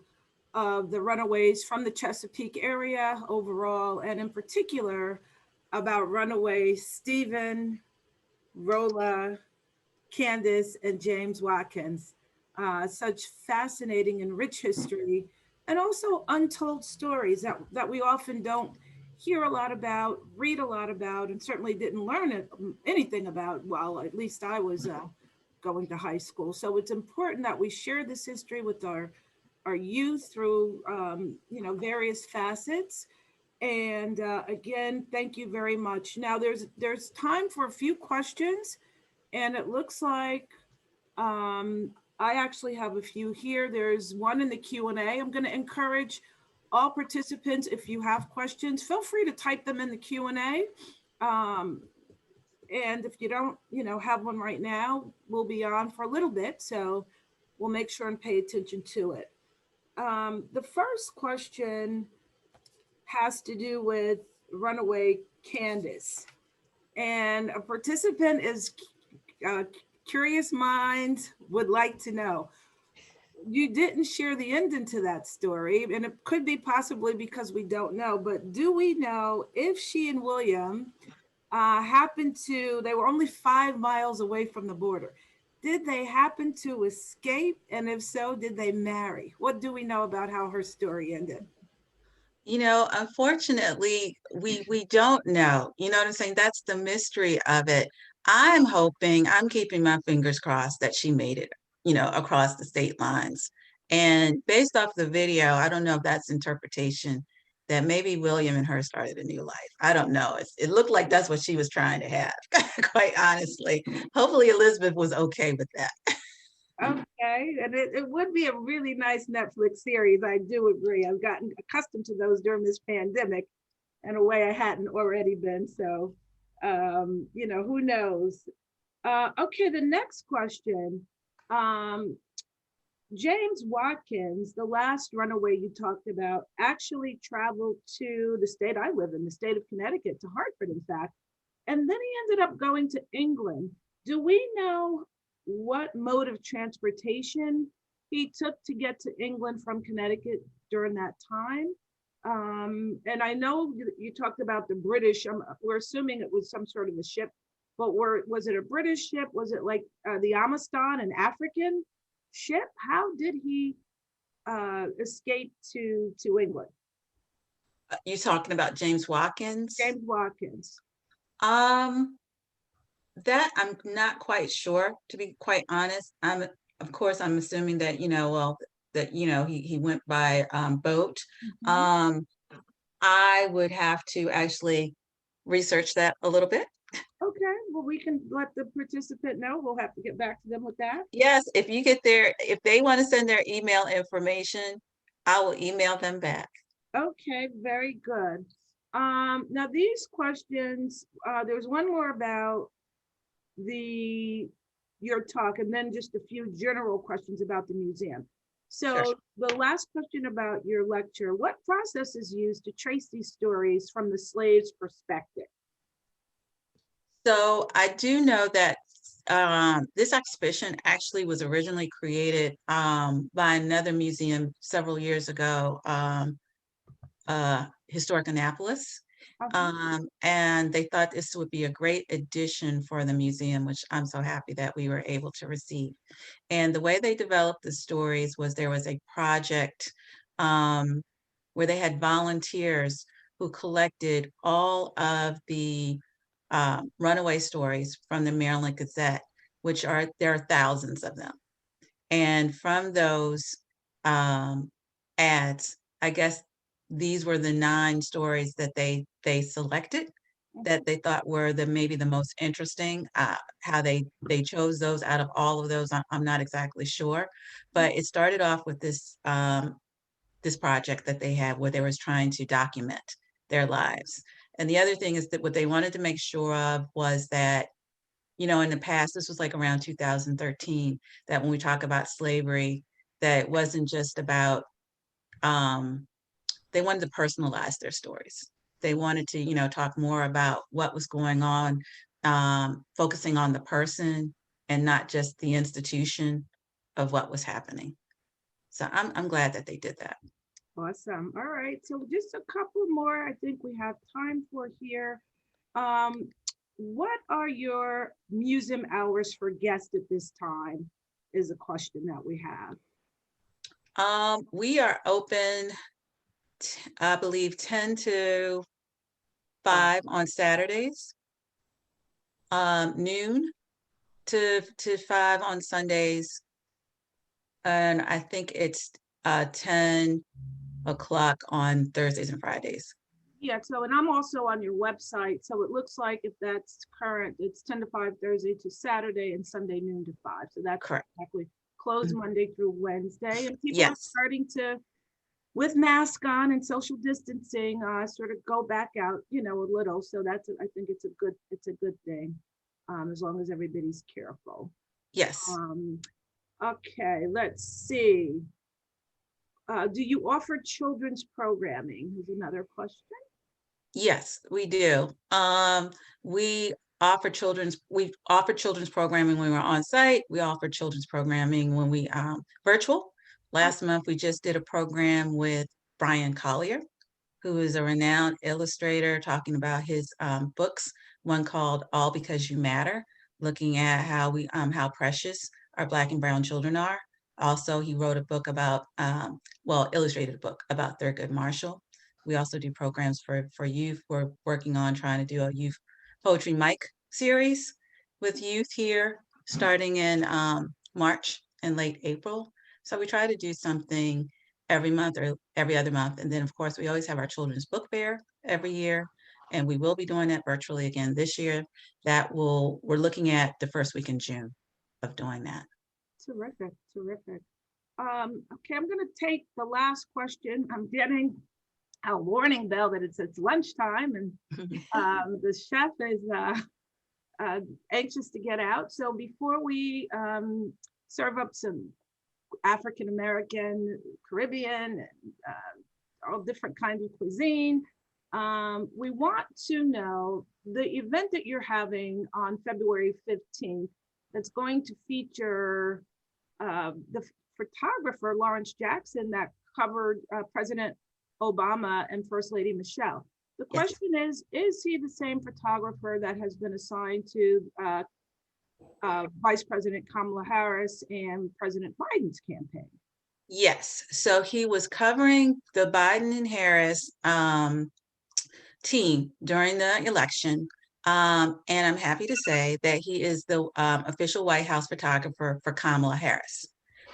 of the Runaways from the Chesapeake area overall, and in particular about Runaways Stephen, Rolla, Candace, and James Watkins. Such fascinating and rich history, and also untold stories that we often don't hear a lot about, read a lot about, and certainly didn't learn anything about while at least I was going to high school. So it's important that we share this history with our youth through various facets. And again, thank you very much. Now there's time for a few questions, and it looks like I actually have a few here. There's one in the Q&A. I'm going to encourage all participants, if you have questions, feel free to type them in the Q&A. And if you don't, have one right now, we'll be on for a little bit. So we'll make sure and pay attention to it. The first question has to do with runaway Candace. And a participant is curious minds would like to know. You didn't share the ending to that story, and it could be possibly because we don't know, but do we know if she and William they were only 5 miles away from the border. Did they happen to escape? And if so, did they marry? What do we know about how her story ended? Unfortunately, we don't know. You know what I'm saying? That's the mystery of it. I'm keeping my fingers crossed that she made it, across the state lines. And based off the video, I don't know if that's interpretation that maybe William and her started a new life. I don't know. It looked like that's what she was trying to have, quite honestly. Hopefully Elizabeth was okay with that. Okay, and it would be a really nice Netflix series. I do agree. I've gotten accustomed to those during this pandemic in a way I hadn't already been. So, who knows? Okay, the next question. James Watkins, the last runaway you talked about, actually traveled to the state I live in, the state of Connecticut, to Hartford, in fact. And then he ended up going to England. Do we know what mode of transportation he took to get to England from Connecticut during that time? And I know you talked about the British. We're assuming it was some sort of a ship, but was it a British ship? Was it like the Amastan, an African ship? How did he escape to England? You talking about James Watkins? James Watkins. That I'm not quite sure, to be quite honest. Of course, I'm assuming that, he went by boat. Mm-hmm. I would have to actually research that a little bit. Okay, well, we can let the participant know. We'll have to get back to them with that. Yes, if they want to send their email information, I will email them back. Okay, very good. Now these questions, there's one more about your talk, and then just a few general questions about the museum. So sure. The last question about your lecture, what process is used to trace these stories from the slaves' perspective? So I do know that this exhibition actually was originally created by another museum several years ago, Historic Annapolis. And they thought this would be a great addition for the museum, which I'm so happy that we were able to receive. And the way they developed the stories was there was a project where they had volunteers who collected all of the runaway stories from the Maryland Gazette, there are thousands of them. And from those ads, I guess these were the 9 stories that they selected that they thought were maybe the most interesting. How they chose those out of all of those, I'm not exactly sure, but it started off with this this project that they had where they was trying to document their lives. And the other thing is that what they wanted to make sure of was that, in the past, this was like around 2013, that when we talk about slavery, that it wasn't just about, they wanted to personalize their stories. They wanted to, talk more about what was going on, focusing on the person and not just the institution of what was happening. So I'm glad that they did that. Awesome. All right. So just a couple more I think we have time for here. What are your museum hours for guests at this time is a question that we have. We are open, I believe 10 to 5 on Saturdays, noon to 5 on Sundays. And I think it's 10 o'clock on Thursdays and Fridays. Yeah, so, and I'm also on your website. So it looks like if that's current, it's 10 to 5 Thursday to Saturday and Sunday noon to 5. So that's correct. Exactly closed Monday through Wednesday. And people are Yes. starting to, with mask on and social distancing, sort of go back out, a little. So that's, I think it's a good thing, as long as everybody's careful. Yes. Okay, let's see. Do you offer children's programming? Is another question. Yes, we do. We offer children's programming when we're on site. We offer children's programming when we virtual. Last month, we just did a program with Brian Collier, who is a renowned illustrator, talking about his books, one called All Because You Matter, looking at how precious our Black and brown children are. Also, he wrote a book about, illustrated a book about Thurgood Marshall. We also do programs for youth. We're working on trying to do a youth poetry mic series with youth here, starting in March and late April. So we try to do something every month or every other month. And then, of course, we always have our children's book fair every year. And we will be doing that virtually again this year. We're looking at the first week in June of doing that. Terrific, terrific. Okay, I'm going to take the last question. I'm getting a warning bell that it's lunchtime, and the chef is anxious to get out. So before we serve up some African American, Caribbean, all different kinds of cuisine, we want to know the event that you're having on February 15th that's going to feature the photographer Lawrence Jackson that covered President Obama and First Lady Michelle. The question is he the same photographer that has been assigned to Vice President Kamala Harris and President Biden's campaign? Yes, so he was covering the Biden and Harris team during the election. And I'm happy to say that he is the official White House photographer for Kamala Harris.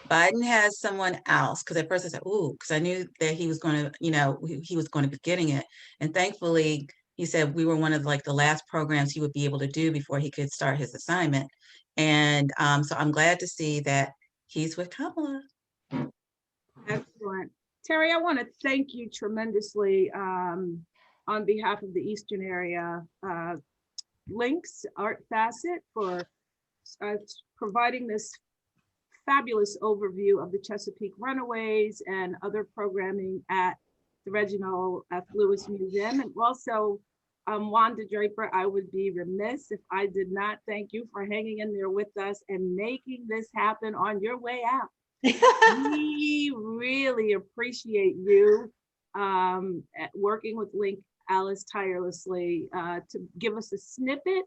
Biden has someone else, because at first I said, ooh, because I knew that he was going to, he was going to be getting it. And thankfully, he said we were one of the last programs he would be able to do before he could start his assignment. And so I'm glad to see that he's with Kamala. Excellent. Terry, I want to thank you tremendously on behalf of the Eastern area Links Art Facet for providing this fabulous overview of the Chesapeake Runaways and other programming at the Reginald F. Lewis Museum. And also, Wanda Draper, I would be remiss if I did not thank you for hanging in there with us and making this happen on your way out. We really appreciate you working with Link Alice tirelessly to give us a snippet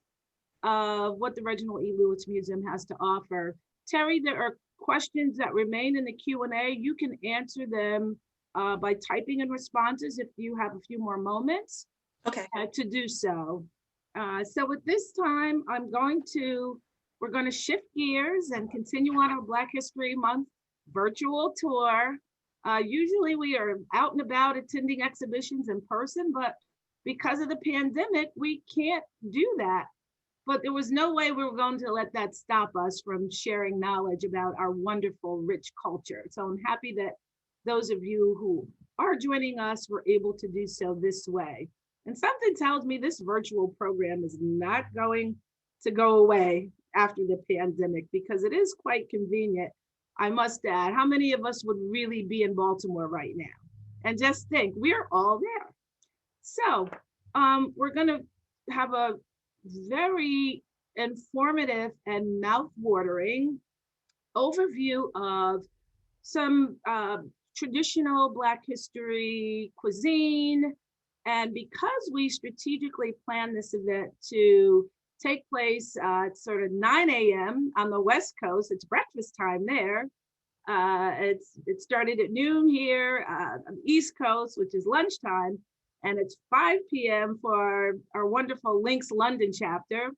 of what the Reginald E. Lewis Museum has to offer. Terry, there are questions that remain in the Q&A. You can answer them by typing in responses if you have a few more moments to do so. So at this time, we're going to shift gears and continue on our Black History Month virtual tour. Usually we are out and about attending exhibitions in person, but because of the pandemic, we can't do that. But there was no way we were going to let that stop us from sharing knowledge about our wonderful, rich culture. So I'm happy that those of you who are joining us were able to do so this way. And something tells me this virtual program is not going to go away after the pandemic because it is quite convenient. I must add, how many of us would really be in Baltimore right now? And just think, we're all there. So we're going to have a very informative and mouth-watering overview of some traditional Black history cuisine. And because we strategically planned this event to take place at sort of 9 a.m. on the West Coast, it's breakfast time there. It started at noon here on the East Coast, which is lunchtime, and it's 5 p.m. for our wonderful Links London chapter.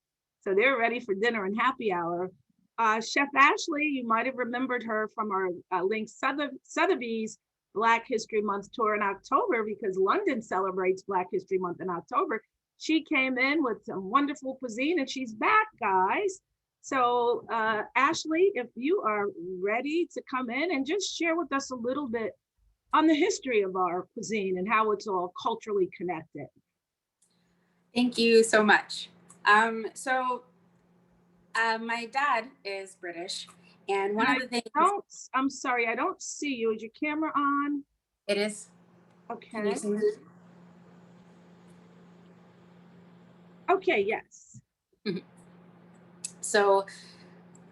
So they're ready for dinner and happy hour. Chef Ashley, you might have remembered her from our Links Sotheby's Black History Month tour in October because London celebrates Black History Month in October. She came in with some wonderful cuisine and she's back, guys. So Ashley, if you are ready to come in and just share with us a little bit on the history of our cuisine and how it's all culturally connected. Thank you so much. My dad is British, and one of the things— I'm sorry, I don't see you. Is your camera on? It is. Okay. Can you see me? Okay, yes. So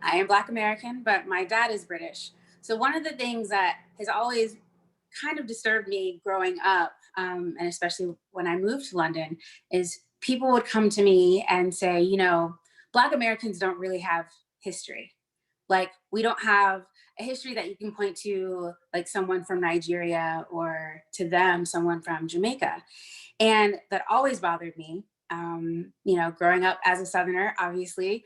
I am Black American, but my dad is British. So one of the things that has always kind of disturbed me growing up, and especially when I moved to London, is people would come to me and say, you know, Black Americans don't really have history. Like, we don't have a history that you can point to, like someone from Nigeria, or to them, someone from Jamaica. And that always bothered me. You know, growing up as a Southerner, obviously,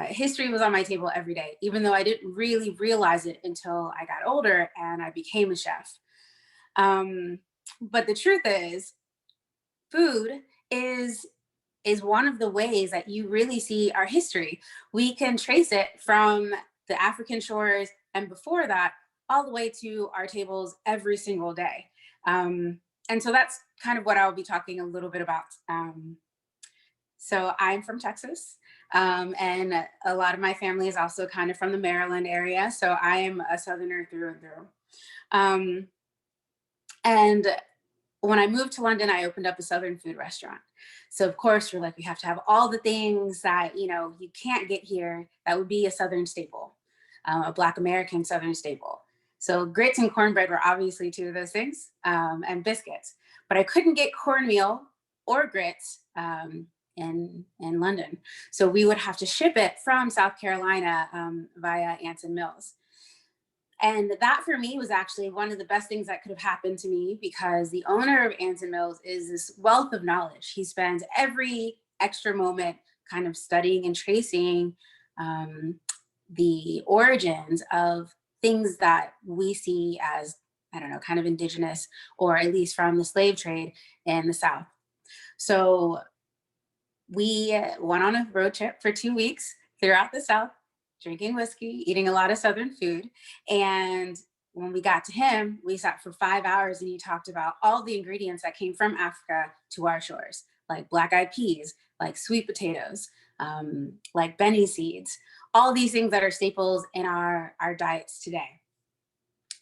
history was on my table every day, even though I didn't really realize it until I got older and I became a chef. But the truth is, food is one of the ways that you really see our history. We can trace it from the African shores and before that, all the way to our tables every single day. And so that's kind of what I'll be talking a little bit about. So I'm from Texas, and a lot of my family is also kind of from the Maryland area. So I am a Southerner through and through. And when I moved to London, I opened up a Southern food restaurant. So of course, we're like, we have to have all the things that, you know, you can't get here that would be a Southern staple, a Black American Southern staple. So grits and cornbread were obviously two of those things, and biscuits. But I couldn't get cornmeal or grits in London. So we would have to ship it from South Carolina via Anson Mills. And that for me was actually one of the best things that could have happened to me, because the owner of Anson Mills is this wealth of knowledge. He spends every extra moment kind of studying and tracing the origins of things that we see as, I don't know, kind of indigenous, or at least from the slave trade in the South. So we went on a road trip for 2 weeks throughout the South, drinking whiskey, eating a lot of Southern food. And when we got to him, we sat for 5 hours and he talked about all the ingredients that came from Africa to our shores, like black-eyed peas, like sweet potatoes, like Benny seeds, all these things that are staples in our diets today.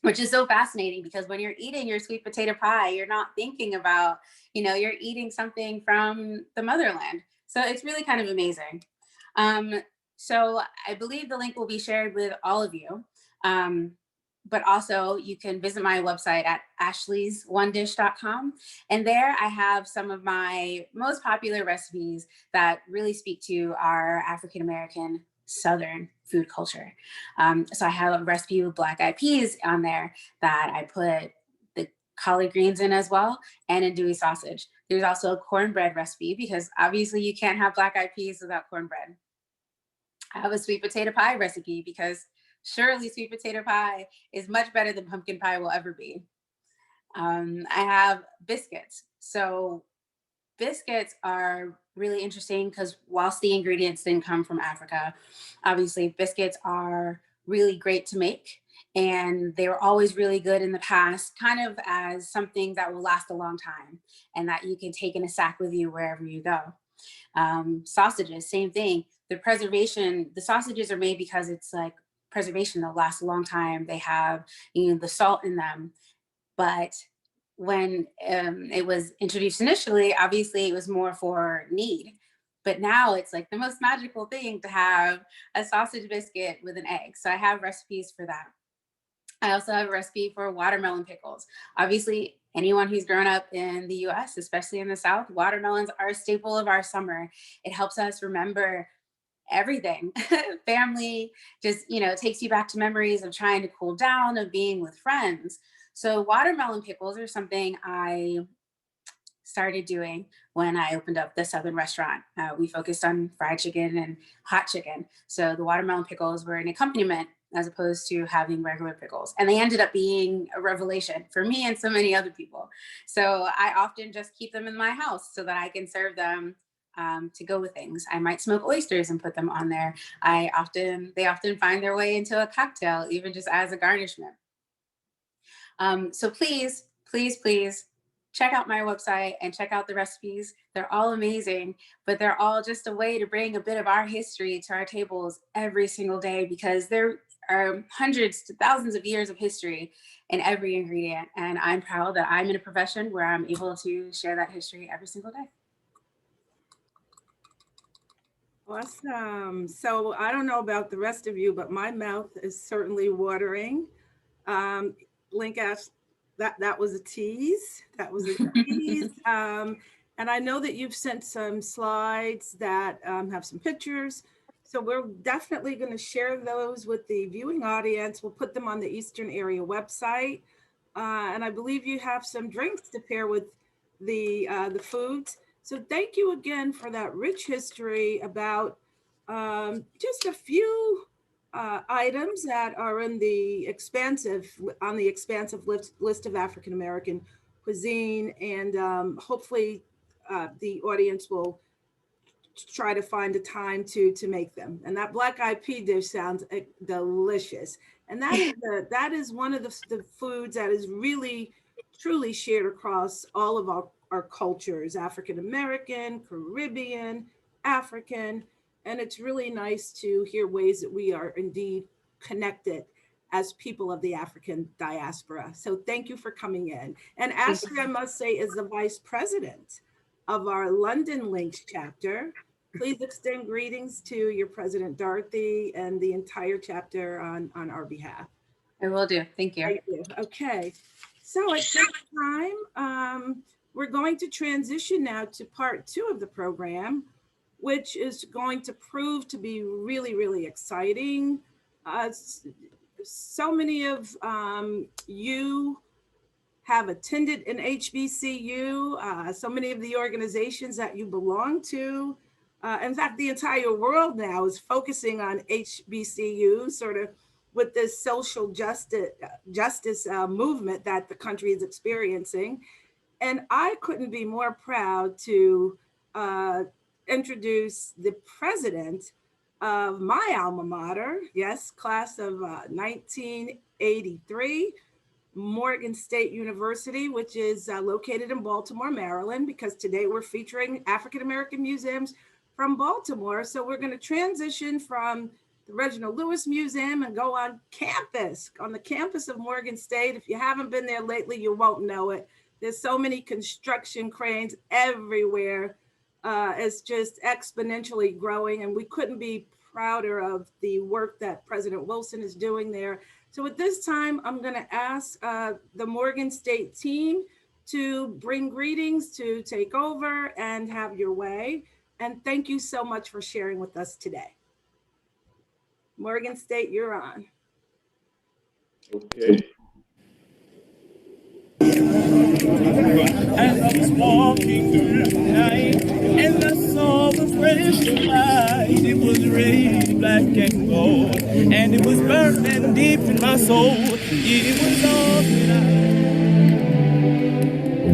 Which is so fascinating, because when you're eating your sweet potato pie, you're not thinking about, you know, you're eating something from the motherland. So it's really kind of amazing. So I believe the link will be shared with all of you. But also you can visit my website at ashleysonedish.com. And there I have some of my most popular recipes that really speak to our African-American Southern food culture. So I have a recipe with black-eyed peas on there that I put the collard greens in as well, and andouille sausage. There's also a cornbread recipe, because obviously you can't have black-eyed peas without cornbread. I have a sweet potato pie recipe, because surely sweet potato pie is much better than pumpkin pie will ever be. I have biscuits. So biscuits are really interesting because whilst the ingredients didn't come from Africa, obviously biscuits are really great to make. And they were always really good in the past, kind of as something that will last a long time and that you can take in a sack with you wherever you go. Sausages, same thing. The sausages are made because it's like preservation. They'll last a long time. They have, the salt in them. But when it was introduced initially, obviously it was more for need. But now it's like the most magical thing to have a sausage biscuit with an egg. So I have recipes for that. I also have a recipe for watermelon pickles. Obviously, anyone who's grown up in the US, especially in the South, watermelons are a staple of our summer. It helps us remember everything. Family just, takes you back to memories of trying to cool down, of being with friends. So watermelon pickles are something I started doing when I opened up the Southern restaurant. We focused on fried chicken and hot chicken. So the watermelon pickles were an accompaniment as opposed to having regular pickles. And they ended up being a revelation for me and so many other people. So I often just keep them in my house so that I can serve them to go with things. I might smoke oysters and put them on there. They often find their way into a cocktail, even just as a garnishment. So please, please, please check out my website and check out the recipes. They're all amazing, but they're all just a way to bring a bit of our history to our tables every single day, because there are hundreds to thousands of years of history in every ingredient. And I'm proud that I'm in a profession where I'm able to share that history every single day. Awesome. So I don't know about the rest of you, but my mouth is certainly watering. Link asked, that was a tease. That was a tease. And I know that you've sent some slides that have some pictures. So we're definitely going to share those with the viewing audience. We'll put them on the Eastern area website. And I believe you have some drinks to pair with the foods. So thank you again for that rich history about just a few items that are in the expansive list of African American cuisine, and hopefully the audience will try to find a time to make them. And that black eyed pea dish sounds delicious, and that is one of the foods that is really truly shared across all of our cultures: African American, Caribbean, African. And it's really nice to hear ways that we are indeed connected as people of the African diaspora. So thank you for coming in. And Ashley, I must say, is the vice president of our London Links chapter. Please extend greetings to your president, Dorothy, and the entire chapter on our behalf. I will do. Thank you. Thank you. Okay. So at this time, we're going to transition now to part 2 of the program, which is going to prove to be really, really exciting. So many of you have attended an HBCU, so many of the organizations that you belong to. In fact, the entire world now is focusing on HBCU, sort of with this social justice movement that the country is experiencing. And I couldn't be more proud to introduce the president of my alma mater, yes, class of 1983, Morgan State University, which is located in Baltimore, Maryland, because today we're featuring African American museums from Baltimore. So we're going to transition from the Reginald Lewis Museum and go on the campus of Morgan State. If you haven't been there lately, you won't know it. There's so many construction cranes everywhere. It's just exponentially growing, and we couldn't be prouder of the work that President Wilson is doing there. So at this time, I'm going to ask the Morgan State team to bring greetings, to take over and have your way. And thank you so much for sharing with us today. Morgan State, you're on. Okay. As I was walking through the night, and I saw the fresh light, it was red, black, and gold, and it was burning deep in my soul. It was all that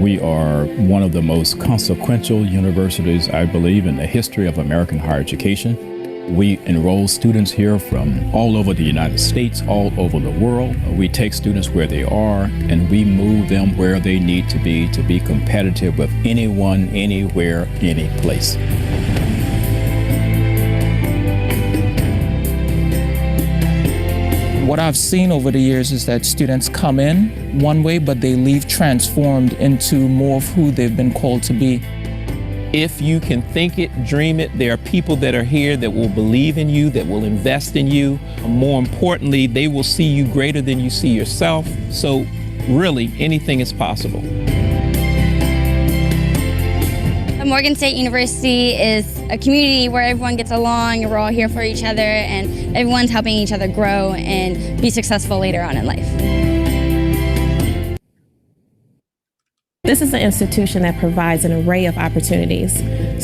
We are one of the most consequential universities, I believe, in the history of American higher education. We enroll students here from all over the United States, all over the world. We take students where they are and we move them where they need to be competitive with anyone, anywhere, any place. What I've seen over the years is that students come in one way, but they leave transformed into more of who they've been called to be. If you can think it, dream it, there are people that are here that will believe in you, that will invest in you. More importantly, they will see you greater than you see yourself. So really, anything is possible. Morgan State University is a community where everyone gets along and we're all here for each other and everyone's helping each other grow and be successful later on in life. This is an institution that provides an array of opportunities.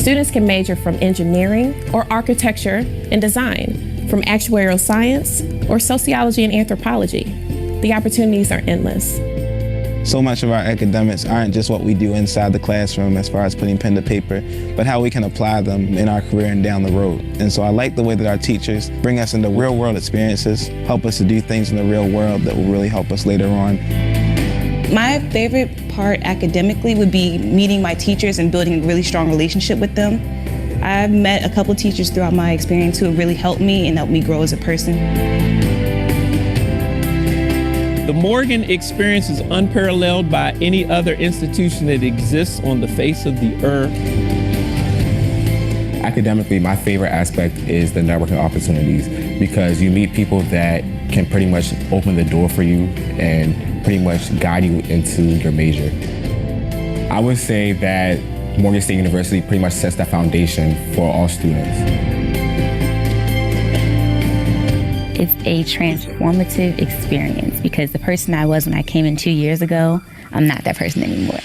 Students can major from engineering or architecture and design, from actuarial science or sociology and anthropology. The opportunities are endless. So much of our academics aren't just what we do inside the classroom as far as putting pen to paper, but how we can apply them in our career and down the road. And so I like the way that our teachers bring us into real world experiences, help us to do things in the real world that will really help us later on. My favorite part academically would be meeting my teachers and building a really strong relationship with them. I've met a couple teachers throughout my experience who have really helped me and helped me grow as a person. The Morgan experience is unparalleled by any other institution that exists on the face of the earth. Academically, my favorite aspect is the networking opportunities because you meet people that can pretty much open the door for you and pretty much guide you into your major. I would say that Morgan State University pretty much sets that foundation for all students. It's a transformative experience because the person I was when I came in 2 years ago, I'm not that person anymore.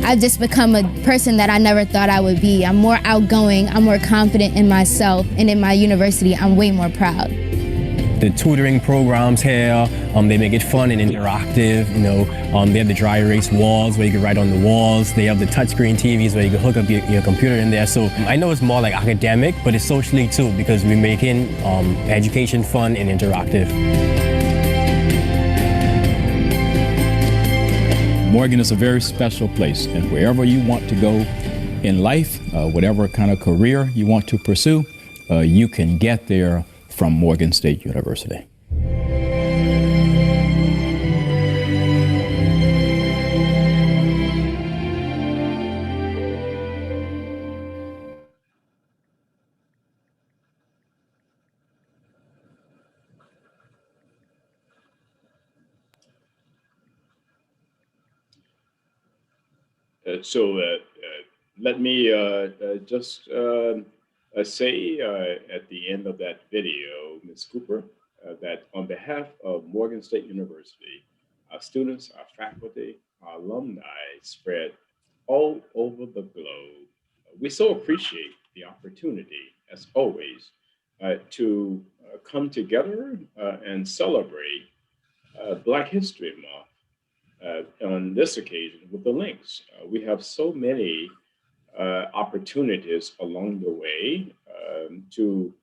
I've just become a person that I never thought I would be. I'm more outgoing, I'm more confident in myself, and in my university, I'm way more proud. The tutoring programs here, they make it fun and interactive. You know, they have the dry erase walls where you can write on the walls. They have the touchscreen TVs where you can hook up your computer in there. So I know it's more like academic, but it's socially too because we're making education fun and interactive. Morgan is a very special place, and wherever you want to go in life, whatever kind of career you want to pursue, you can get there from Morgan State University. Let me just say at the end of that video, Ms. Cooper, that on behalf of Morgan State University, our students, our faculty, our alumni spread all over the globe, we so appreciate the opportunity, as always, to come together and celebrate Black History Month on this occasion with the links. We have so many opportunities along the way to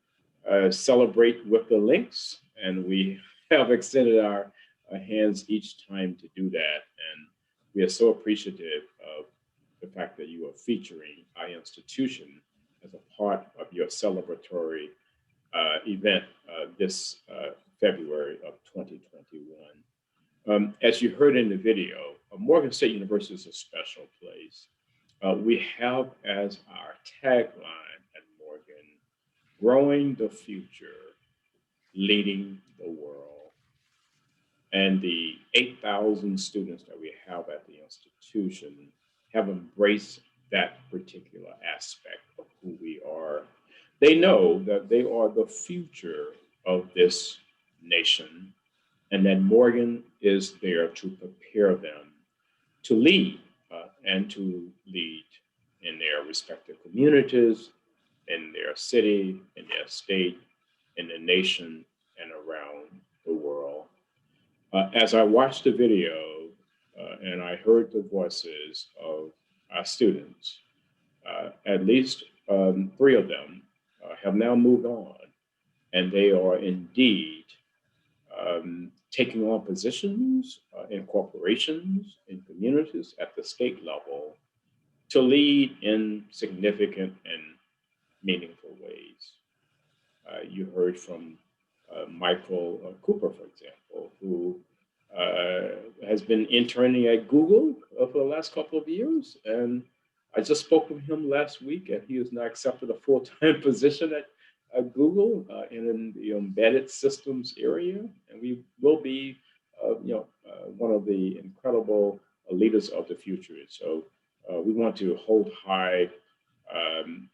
celebrate with the links, and we have extended our hands each time to do that. And we are so appreciative of the fact that you are featuring our institution as a part of your celebratory event this February of 2021. As you heard in the video, Morgan State University is a special place. We have as our tagline at Morgan, growing the future, leading the world. And the 8,000 students that we have at the institution have embraced that particular aspect of who we are. They know that they are the future of this nation, and that Morgan is there to prepare them to lead and to lead in their respective communities, in their city, in their state, in the nation, and around the world. As I watched the video and I heard the voices of our students, At least 3 of them have now moved on, and they are indeed taking on positions in corporations, in communities at the state level to lead in significant and meaningful ways. You heard from Michael Cooper, for example, who has been interning at Google for the last couple of years. And I just spoke with him last week, and he has now accepted a full-time position at Google in the embedded systems area. And we will be, one of the incredible leaders of the future. So we want to hold high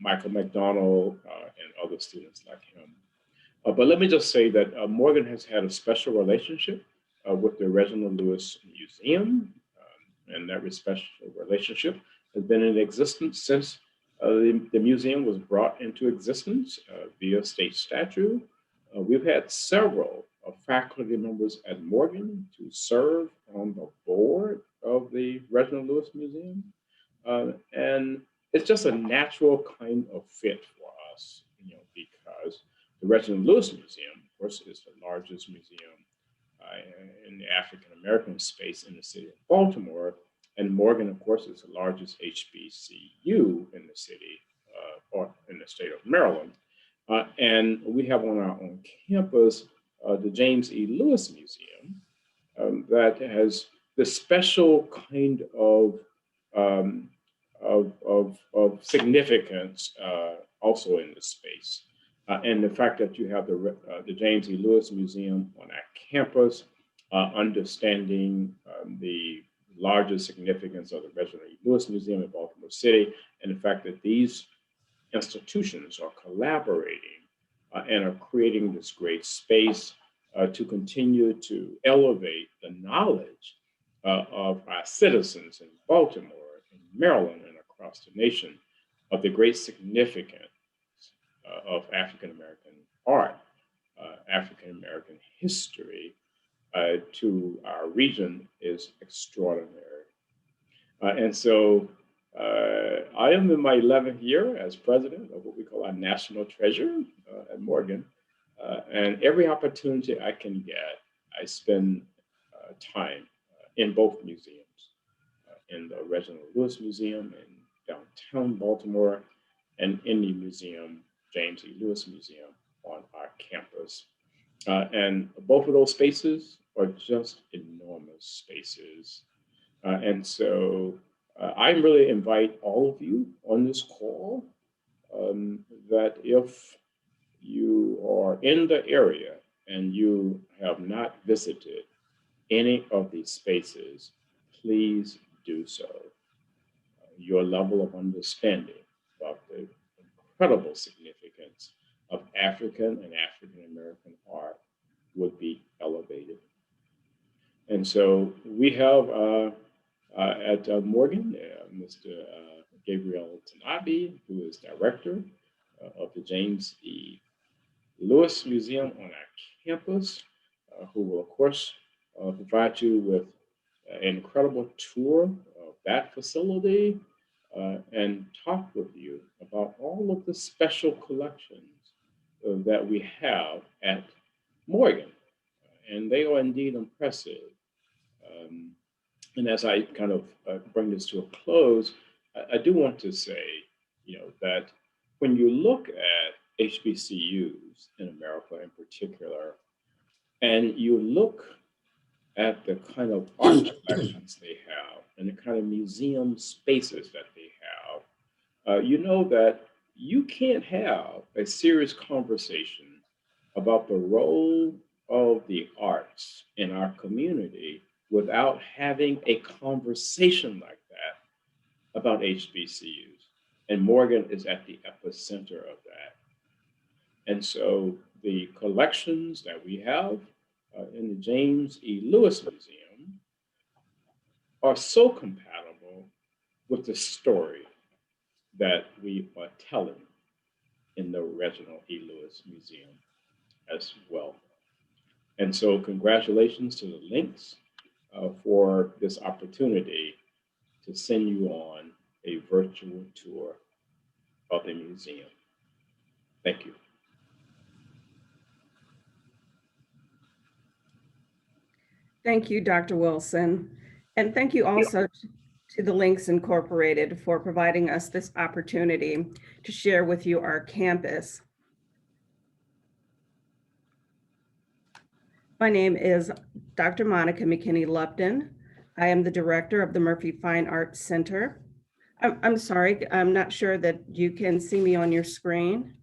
Michael McDonald and other students like him. But let me just say that Morgan has had a special relationship with the Reginald Lewis Museum, and that special relationship has been in existence since the museum was brought into existence via state statute. We've had several faculty members at Morgan to serve on the board of the Reginald Lewis Museum. And it's just a natural kind of fit for us, because the Reginald Lewis Museum, of course, is the largest museum in the African-American space in the city of Baltimore. And Morgan, of course, is the largest HBCU in the city or in the state of Maryland. And we have on our own campus the James E. Lewis Museum that has this special kind of significance also in this space. And the fact that you have the James E. Lewis Museum on our campus, understanding the larger significance of the Reginald E. Lewis Museum in Baltimore City, and the fact that these institutions are collaborating and are creating this great space to continue to elevate the knowledge of our citizens in Baltimore, in Maryland, and across the nation of the great significance of African-American art, African-American history to our region is extraordinary. And so I am in my 11th year as president of what we call our National Treasure at Morgan. And every opportunity I can get, I spend time in both museums, in the Reginald Lewis Museum in downtown Baltimore, and in the museum, James E. Lewis Museum on our campus. And both of those spaces are just enormous spaces. And so I really invite all of you on this call that if you are in the area and you have not visited any of these spaces, please do so. Your level of understanding about the incredible significance of African and African-American art would be elevated. And so we have at Morgan, Mr. Gabriel Tanabe, who is director of the James E. Lewis Museum on our campus, who will, of course, provide you with an incredible tour of that facility and talk with you about all of the special collections that we have at Morgan. And they are indeed impressive. And as I kind of bring this to a close, I do want to say, that when you look at HBCUs in America in particular, and you look at the kind of art collections they have and the kind of museum spaces that they have, you know that you can't have a serious conversation about the role of the arts in our community without having a conversation like that about HBCUs. And Morgan is at the epicenter of that. And so the collections that we have in the James E. Lewis Museum are so compatible with the story that we are telling in the Reginald E. Lewis Museum as well. And so congratulations to the Links for this opportunity to send you on a virtual tour of the museum. Thank you. Thank you, Dr. Wilson. And thank you also to the Links Incorporated for providing us this opportunity to share with you our campus. My name is Dr. Monica McKinney-Lupton. I am the director of the Murphy Fine Arts Center. I'm sorry, I'm not sure that you can see me on your screen.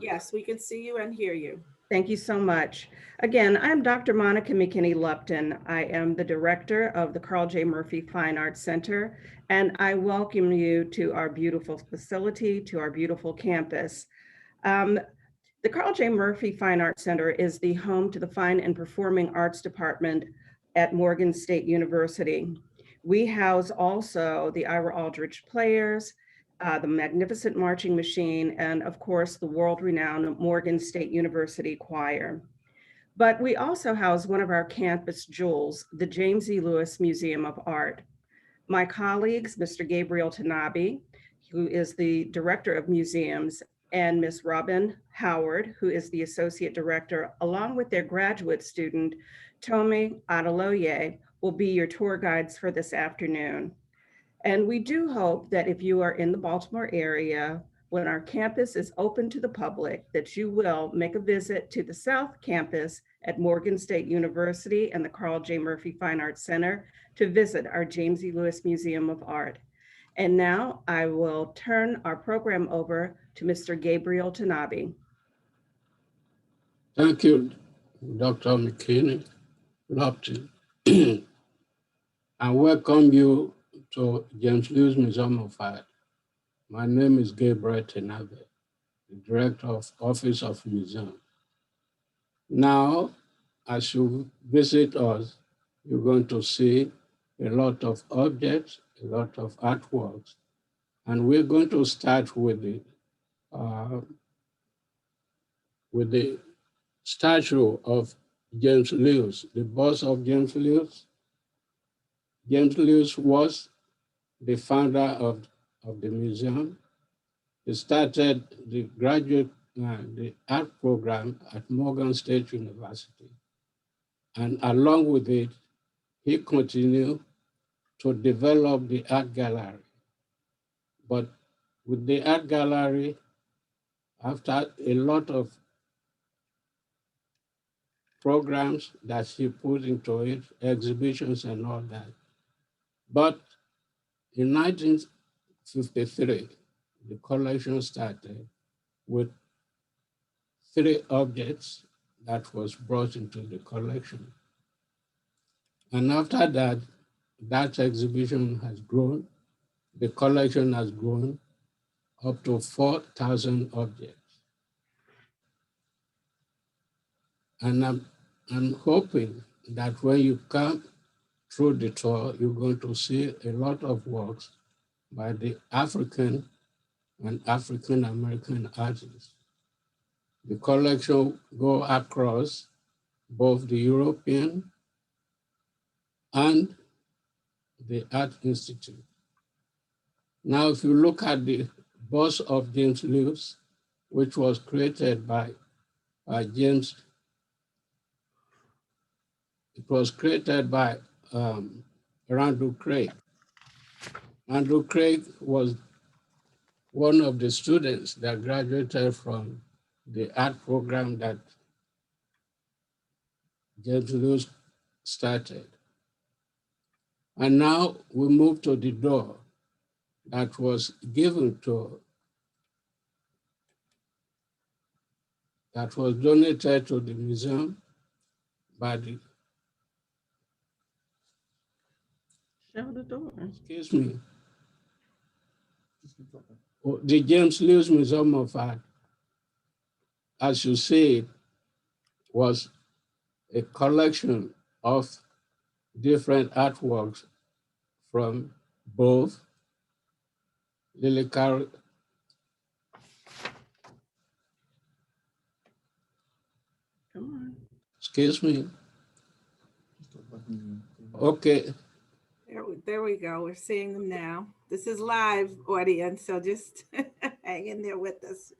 Yes, we can see you and hear you. Thank you so much. Again, I'm Dr. Monica McKinney-Lupton. I am the director of the Carl J. Murphy Fine Arts Center, and I welcome you to our beautiful facility, to our beautiful campus. The Carl J. Murphy Fine Arts Center is the home to the Fine and Performing Arts Department at Morgan State University. We house also the Ira Aldrich Players, the Magnificent Marching Machine, and of course, the world-renowned Morgan State University Choir. But we also house one of our campus jewels, the James E. Lewis Museum of Art. My colleagues, Mr. Gabriel Tanabe, who is the Director of Museums, and Ms. Robin Howard, who is the Associate Director, along with their graduate student, Tomi Adaloye, will be your tour guides for this afternoon. And we do hope that if you are in the Baltimore area, when our campus is open to the public, that you will make a visit to the South Campus at Morgan State University and the Carl J. Murphy Fine Arts Center to visit our James E. Lewis Museum of Art. And now I will turn our program over to Mr. Gabriel Tanabe. Thank you, Dr. McKinney-Lupton. I welcome you to James Lewis Museum of Art. My name is Gabriel Tanabe, the Director of Office of Museum. Now, as you visit us, you're going to see a lot of objects, a lot of artworks, and we're going to start with the statue of James Lewis, the bust of James Lewis. James Lewis was the founder of the museum. He started the the art program at Morgan State University. And along with it, he continued to develop the art gallery. But with the art gallery, after a lot of programs that he put into it, exhibitions and all that. But in 1953, the collection started with 3 objects that was brought into the collection. And after that, that exhibition has grown, the collection has grown up to 4,000 objects. And I'm hoping that when you come through the tour, you're going to see a lot of works by the African and African-American artists. The collection go across both the European and the Art Institute. Now, if you look at the bust of James Lewis, which was created by James, it was created by Randall Craig. Randall Craig was one of the students that graduated from the art program that James Lewis started. And now we move to the door that was given to, that was donated to the museum by the, Show the door. excuse me, the James Lewis Museum of Art, as you see it, was a collection of different artworks from both Lily Carroll, Come on. excuse me. Okay. There we there we go. We're seeing them now. This is live audience, so just hang in there with us.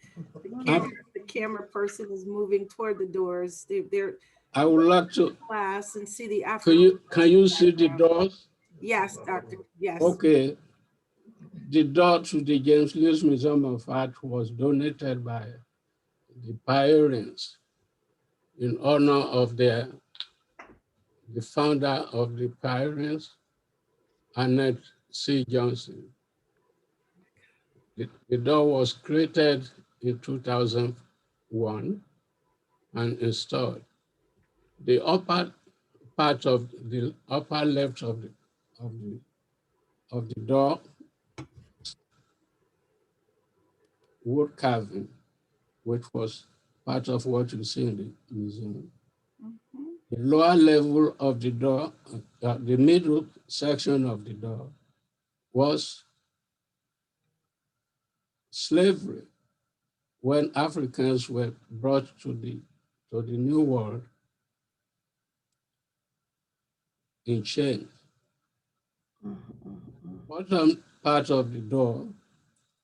The camera person is moving toward the doors. I would like to class and see the Can you see the doors? Yes, Doctor. Yes. Okay. The door to the James Lewis Museum of Art was donated by the parents in honor of the founder of the parents, Annette C. Johnson. The door was created in 2001 and installed. The upper part of the upper left of the door, wood carving, which was part of what you see in the museum. The lower level of the door, the middle section of the door, was slavery. When Africans were brought to the New World in chains. Bottom part of the door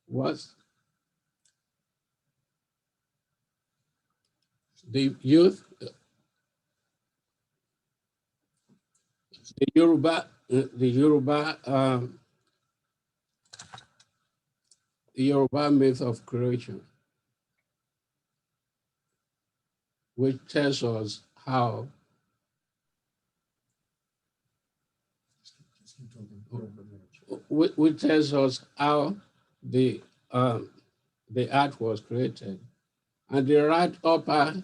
was the youth, the Yoruba myth of creation, which tells us how the art was created. And the right upper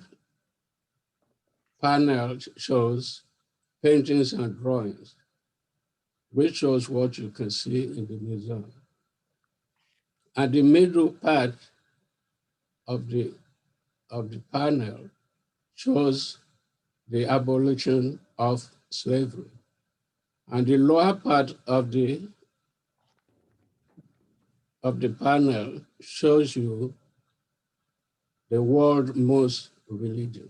panel shows paintings and drawings, which shows what you can see in the museum. And the middle part of the panel shows the abolition of slavery. And the lower part of the panel shows you the world's most religion.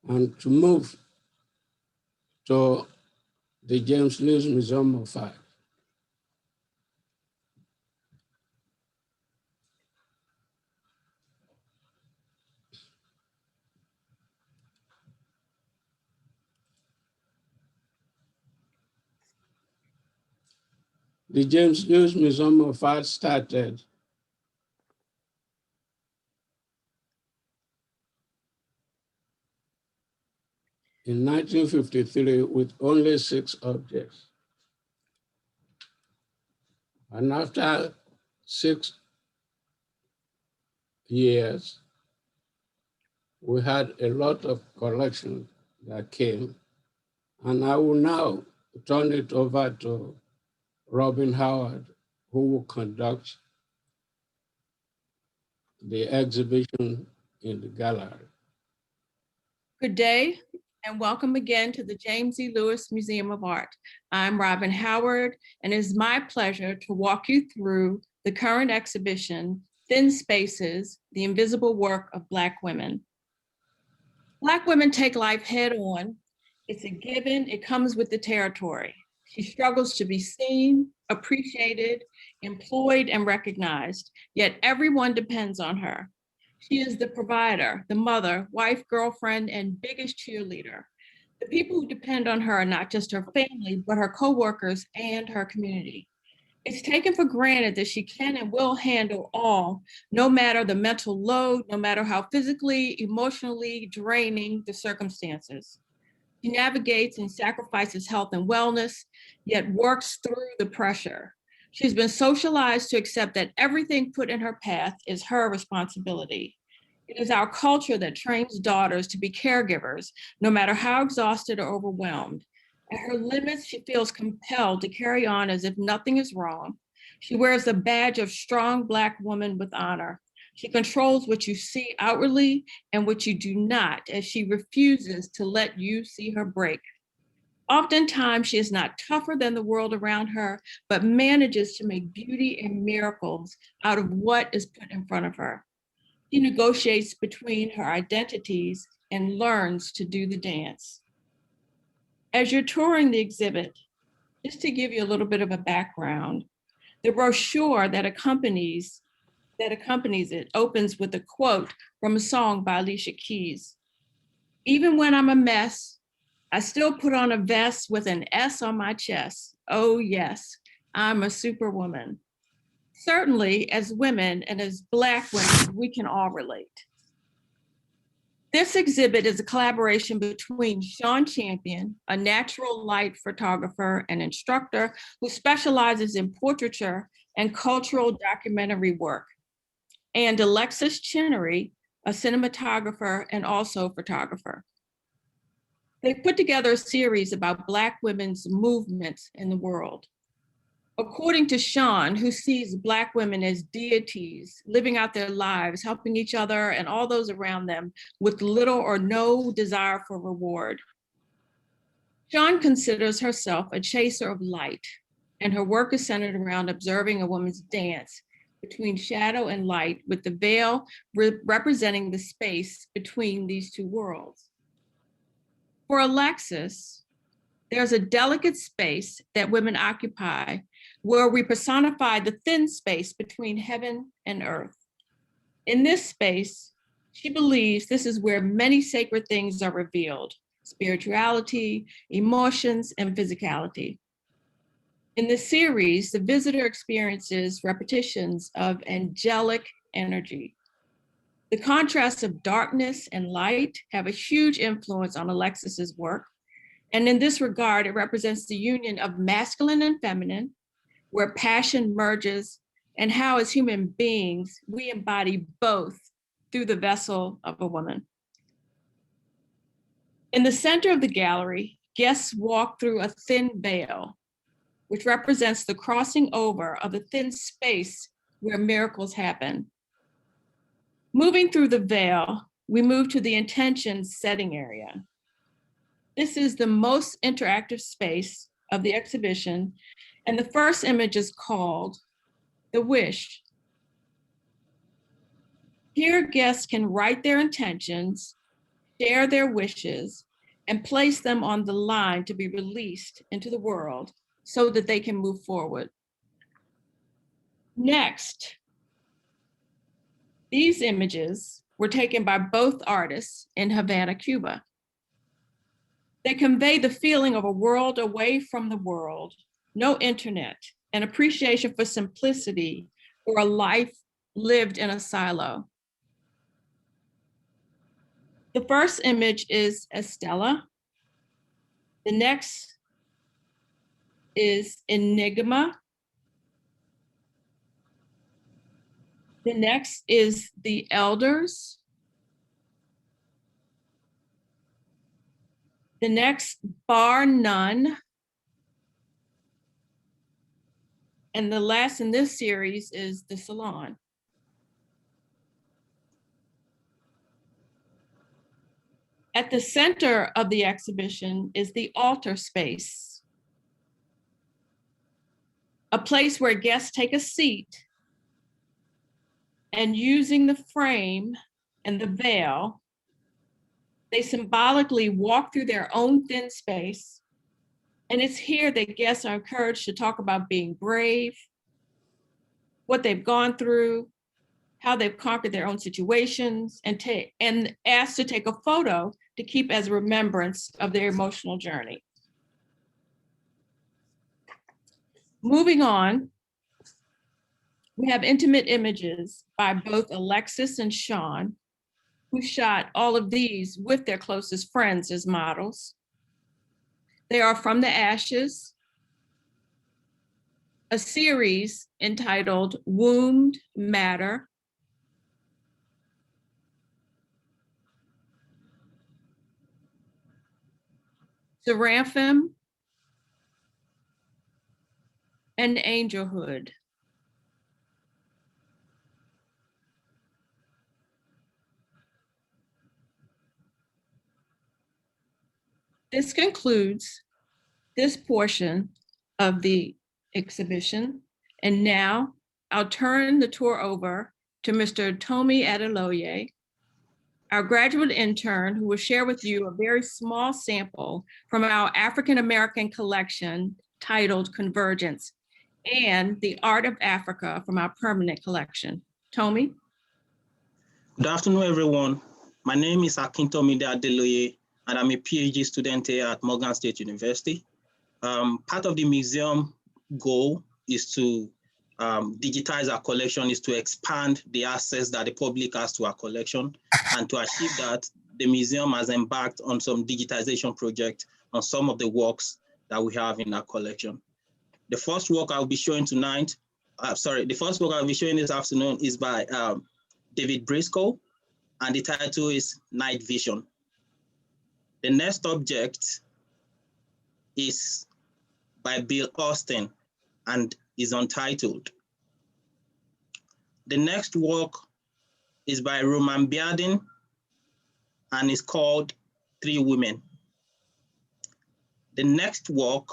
And to move to the James Lewis Museum of Art, the James Lewis Museum of Art started in 1953 with only 6 objects. And after 6 years, we had a lot of collections that came. And I will now turn it over to Robin Howard, who will conduct the exhibition in the gallery. Good day, and welcome again to the James E. Lewis Museum of Art. I'm Robin Howard, and it is my pleasure to walk you through the current exhibition, Thin Spaces, the Invisible Work of Black Women. Black women take life head on. It's a given, it comes with the territory. She struggles to be seen, appreciated, employed, and recognized, yet everyone depends on her. She is the provider, the mother, wife, girlfriend, and biggest cheerleader. The people who depend on her are not just her family, but her coworkers and her community. It's taken for granted that she can and will handle all, no matter the mental load, no matter how physically, emotionally draining the circumstances. She navigates and sacrifices health and wellness, yet works through the pressure. She's been socialized to accept that everything put in her path is her responsibility. It is our culture that trains daughters to be caregivers, no matter how exhausted or overwhelmed. At her limits, she feels compelled to carry on as if nothing is wrong. She wears the badge of strong Black woman with honor. She controls what you see outwardly and what you do not, as she refuses to let you see her break. Oftentimes, she is not tougher than the world around her, but manages to make beauty and miracles out of what is put in front of her. She negotiates between her identities and learns to do the dance. As you're touring the exhibit, Just to give you a little bit of a background, the brochure that accompanies it opens with a quote from a song by Alicia Keys. "Even when I'm a mess, I still put on a vest with an S on my chest. Oh yes, I'm a superwoman." Certainly, as women and as Black women, we can all relate. This exhibit is a collaboration between Sean Champion, a natural light photographer and instructor who specializes in portraiture and cultural documentary work, and Alexis Chinnery, a cinematographer and also photographer. They put together a series about Black women's movements in the world. According to Sean, who sees Black women as deities, living out their lives, helping each other and all those around them with little or no desire for reward. Sean considers herself a chaser of light, and her work is centered around observing a woman's dance between shadow and light, with the veil representing the space between these two worlds. For Alexis, there's a delicate space that women occupy where we personify the thin space between heaven and earth. In this space, she believes this is where many sacred things are revealed: spirituality, emotions, and physicality. In the series, the visitor experiences repetitions of angelic energy. The contrasts of darkness and light have a huge influence on Alexis's work. And in this regard, it represents the union of masculine and feminine, where passion merges, and how as human beings, we embody both through the vessel of a woman. In the center of the gallery, guests walk through a thin veil, which represents the crossing over of the thin space where miracles happen. Moving through the veil, we move to the intention setting area. This is the most interactive space of the exhibition, and the first image is called The Wish. Here, guests can write their intentions, share their wishes, and place them on the line to be released into the world so that they can move forward. Next, these images were taken by both artists in Havana, Cuba. They convey the feeling of a world away from the world, no internet, an appreciation for simplicity, or a life lived in a silo. The first image is Estella. The next is Enigma. The next is The Elders. The next, Bar None. And the last in this series is The Salon. At the center of the exhibition is the altar space, a place where guests take a seat and, using the frame and the veil, they symbolically walk through their own thin space. And it's here that guests are encouraged to talk about being brave, what they've gone through, how they've conquered their own situations, and asked to take a photo to keep as a remembrance of their emotional journey. Moving on, we have intimate images by both Alexis and Sean, who shot all of these with their closest friends as models. They are From the Ashes, a series entitled Wombed Matter, Seraphim, and Angelhood. This concludes this portion of the exhibition. And now I'll turn the tour over to Mr. Tomi Adeloye, our graduate intern, who will share with you a very small sample from our African American collection titled Convergence, and The Art of Africa from our permanent collection. Tomi? Good afternoon, everyone. My name is Akintomide Adeloye, and I'm a PhD student here at Morgan State University. Part of the museum goal is to digitize our collection, is to expand the access that the public has to our collection. And to achieve that, the museum has embarked on some digitization project on some of the works that we have in our collection. The first work I'll be showing tonight, the first work I'll be showing this afternoon is by David Briscoe, and the title is Night Vision. The next object is by Bill Austin and is untitled. The next work is by Roman Biardin and is called Three Women. The next work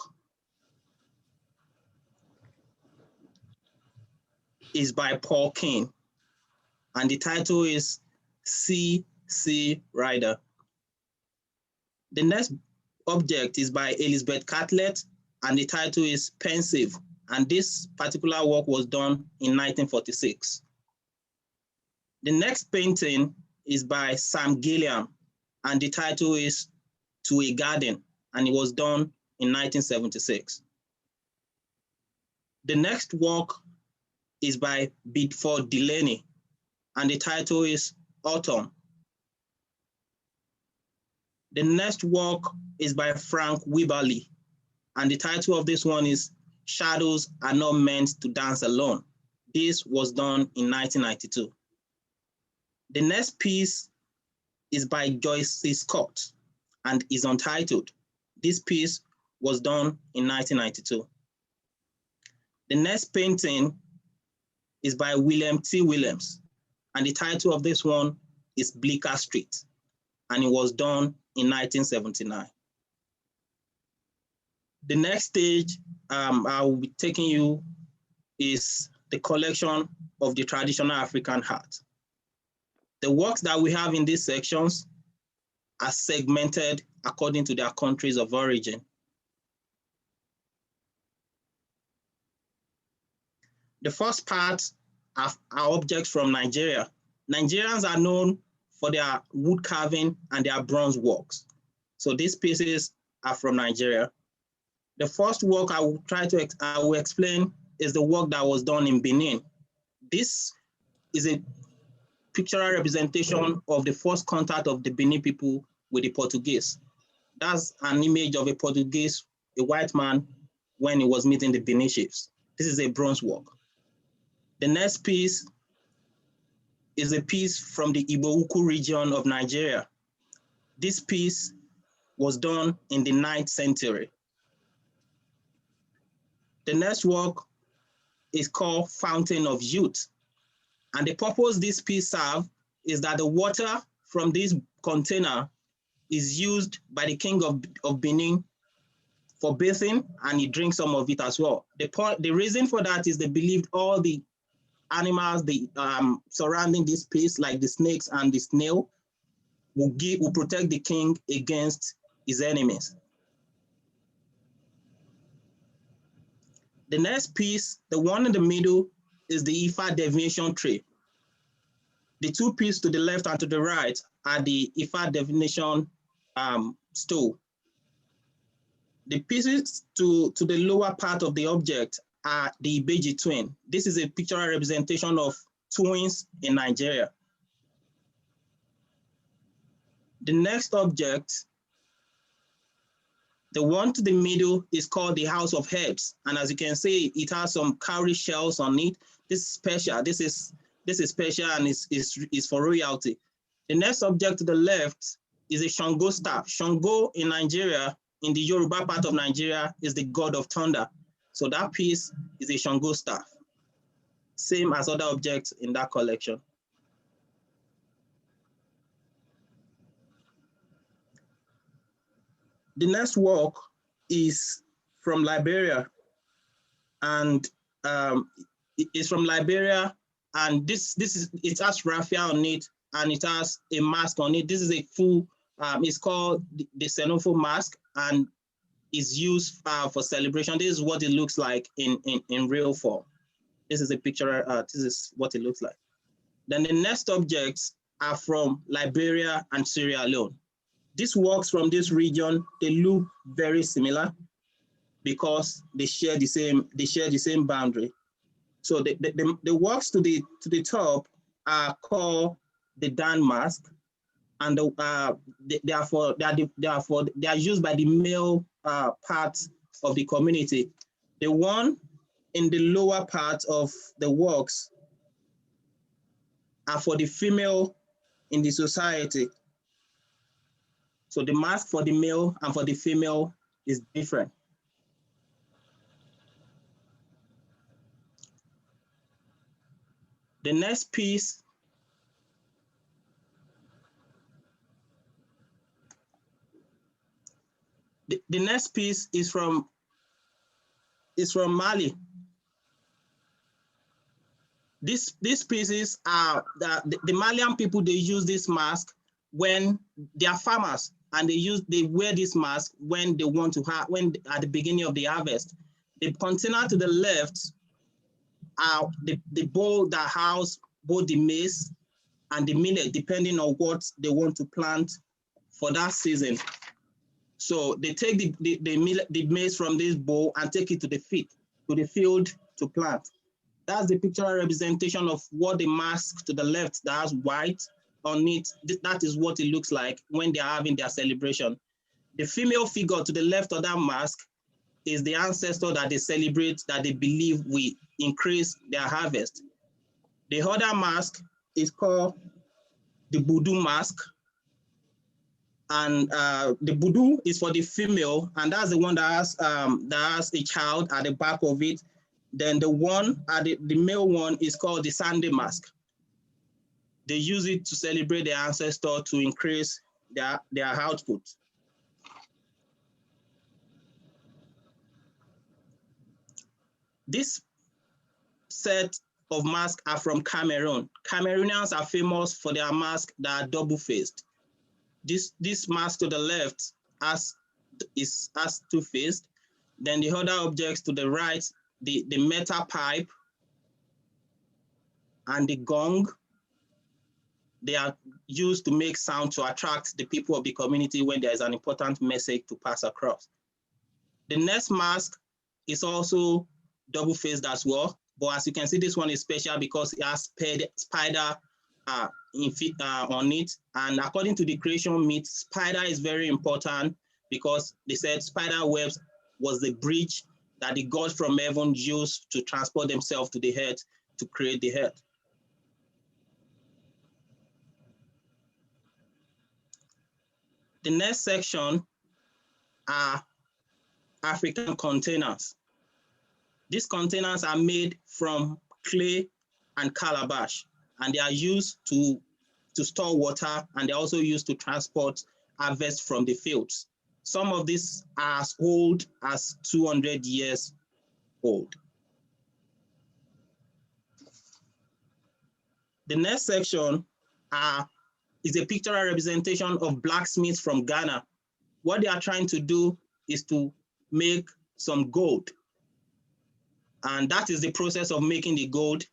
is by Paul King, and the title is Sea Rider. The next object is by Elizabeth Catlett, and the title is Pensive, and this particular work was done in 1946. The next painting is by Sam Gilliam, and the title is To a Garden, and it was done in 1976. The next work is by Bidford Delaney, and the title is Autumn. The next work is by Frank Wibberley, and the title of this one is Shadows Are Not Meant to Dance Alone. This was done in 1992. The next piece is by Joyce C. Scott and is untitled. This piece was done in 1992. The next painting is by William T. Williams, and the title of this one is Bleecker Street, and it was done in 1979. The next stage I will be taking you is the collection of the traditional African art. The works that we have in these sections are segmented according to their countries of origin. The first part are objects from Nigeria. Nigerians are known for their wood carving and their bronze works. So these pieces are from Nigeria. The first work I will explain is the work that was done in Benin. This is a pictorial representation of the first contact of the Benin people with the Portuguese. That's an image of a Portuguese, a white man, when he was meeting the Benin chiefs. This is a bronze work. The next piece is a piece from the Igbo-Ukwu region of Nigeria. This piece was done in the 9th century. The next work is called Fountain of Youth. And the purpose this piece serves is that the water from this container is used by the king of Benin for bathing, and he drinks some of it as well. The reason for that is they believed all the animals surrounding this piece, like the snakes and the snail, will protect the king against his enemies. The next piece, the one in the middle, is the Ifa Deviation Tree. The two pieces to the left and to the right are the Ifa Divination stool. The pieces to the lower part of the object are the Ibeji twin. This is a pictorial representation of twins in Nigeria. The next object, the one to the middle, is called the House of Heaves. And as you can see, it has some cowrie shells on it. This is special. This is special and is for royalty. The next object to the left is a Shango staff. Shango in Nigeria, in the Yoruba part of Nigeria, is the god of thunder. So that piece is a Shango staff, same as other objects in that collection. The next work is from Liberia, and it has raffia on it, and it has a mask on it. This is a full, it's called the Senofo mask, and is used for celebration. This is what it looks like in real form. This is a picture, this is what it looks like. Then the next objects are from Liberia and Sierra Leone. These works from this region, they look very similar because they share the same boundary. So the works to the top are called the Dan mask, and they are used by the male part of the community. The one in the lower part of the works are for the female in the society. So the mask for the male and for the female is different. The next piece the next piece is from Mali. These pieces are the Malian people. They use this mask when they are farmers, and they wear this mask when they want to at the beginning of the harvest. The container to the left are the bowl that house both the maize and the millet, depending on what they want to plant for that season. So they take the maize from this bowl and take it to the field to plant. That's the pictorial representation of what the mask to the left that has white on it. That is what it looks like when they are having their celebration. The female figure to the left of that mask is the ancestor that they celebrate, that they believe will increase their harvest. The other mask is called the Voodoo mask. And the Voodoo is for the female, and that's the one that has a child at the back of it. Then the one the male one is called the Sunday mask. They use it to celebrate their ancestor to increase their output. This set of masks are from Cameroon. Cameroonians are famous for their masks that are double-faced. This mask to the left has two-faced. Then the other objects to the right, the metal pipe and the gong, they are used to make sound to attract the people of the community when there is an important message to pass across. The next mask is also double-faced as well, but as you can see, this one is special because it has spider on it. And according to the creation myth, spider is very important because they said spider webs was the bridge that the gods from heaven used to transport themselves to the earth to create the earth. The next section are African containers. These containers are made from clay and calabash, and they are used to store water, and they're also used to transport harvest from the fields. Some of these are as old as 200 years old. The next section is a pictorial representation of blacksmiths from Ghana. What they are trying to do is to make some gold. And that is the process of making the gold.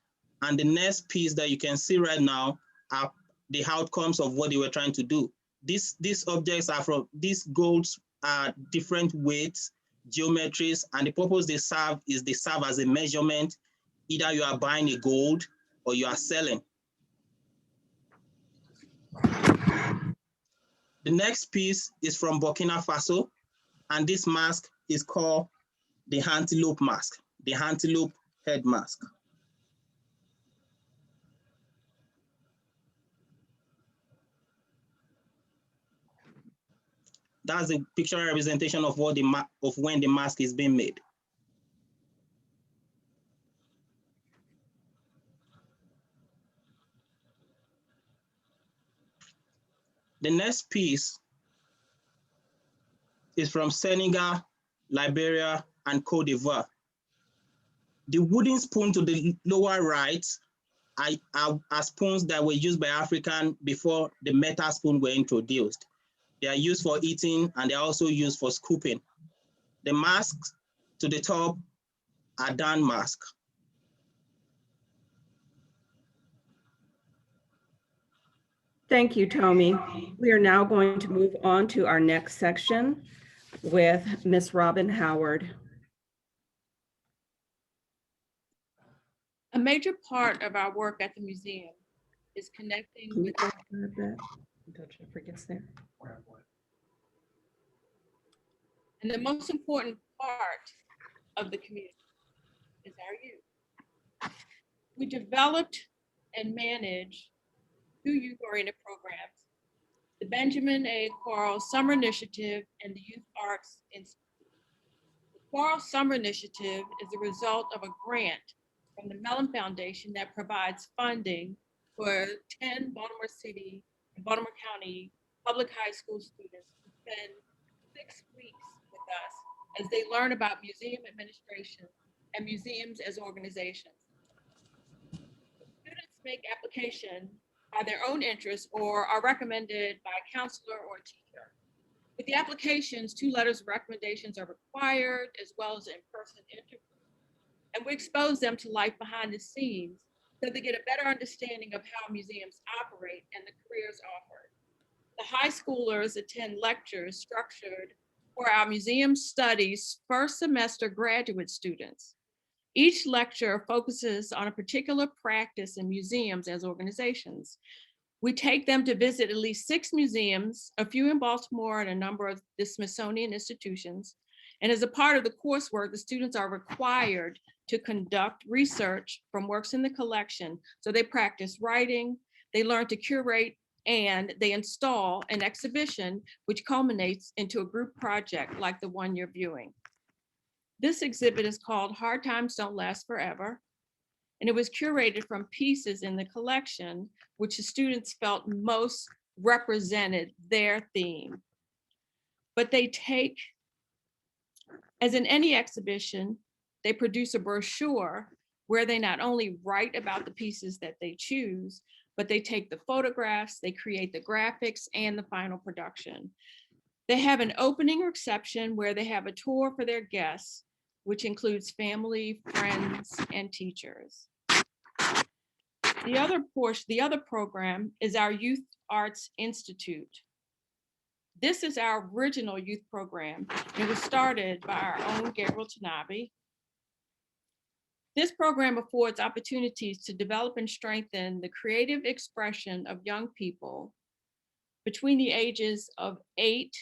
And the next piece that you can see right now are the outcomes of what they were trying to do. These objects are from, these golds are different weights, geometries, and the purpose they serve is they serve as a measurement. Either you are buying a gold or you are selling. The next piece is from Burkina Faso, and this mask is called the antelope mask, the antelope head mask. That's a pictorial representation of what when the mask is being made. The next piece is from Senegal, Liberia, and Cote d'Ivoire. The wooden spoon to the lower right are spoons that were used by Africans before the metal spoon were introduced. They are used for eating, and they're also used for scooping. The masks to the top are Dan masks. Thank you, Tommy. We are now going to move on to our next section with Miss Robin Howard. A major part of our work at the museum is connecting Can you with go grab that until Jeffrey gets there? and the most important part of the community is our youth. We developed and manage 2 youth-oriented programs, the Benjamin A. Carroll Summer Initiative and the Youth Arts Institute. The Carroll Summer Initiative is the result of a grant from the Mellon Foundation that provides funding for 10 Baltimore City and Baltimore County public high school students to spend 6 weeks with us as they learn about museum administration and museums as organizations. Students make application by their own interest or are recommended by a counselor or a teacher. With the applications, 2 letters of recommendations are required, as well as in-person interviews. And we expose them to life behind the scenes so they get a better understanding of how museums operate and the careers offered. The high schoolers attend lectures structured for our museum studies first semester graduate students. Each lecture focuses on a particular practice in museums as organizations. We take them to visit at least 6 museums, a few in Baltimore and a number of the Smithsonian institutions. And as a part of the coursework, the students are required to conduct research from works in the collection. So they practice writing, they learn to curate, and they install an exhibition which culminates into a group project like the one you're viewing. This exhibit is called Hard Times Don't Last Forever, and it was curated from pieces in the collection which the students felt most represented their theme. But they take, as in any exhibition, they produce a brochure where they not only write about the pieces that they choose, but they take the photographs, they create the graphics and the final production. They have an opening reception where they have a tour for their guests, which includes family, friends, and teachers. The other portion, the other program is our Youth Arts Institute. This is our original youth program. It was started by our own Gabriel Tanabe. This program affords opportunities to develop and strengthen the creative expression of young people between the ages of 8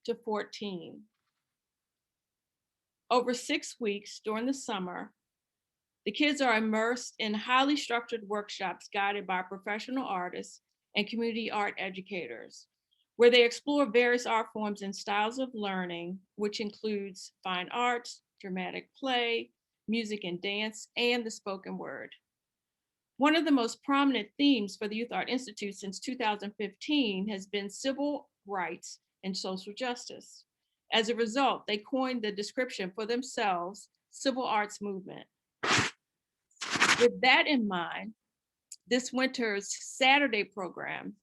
to 14. Over 6 weeks during the summer, the kids are immersed in highly structured workshops guided by professional artists and community art educators, where they explore various art forms and styles of learning, which includes fine arts, dramatic play, music and dance, and the spoken word. One of the most prominent themes for the Youth Art Institute since 2015 has been civil rights and social justice. As a result, they coined the description for themselves, civil arts movement. With that in mind, this winter's Saturday program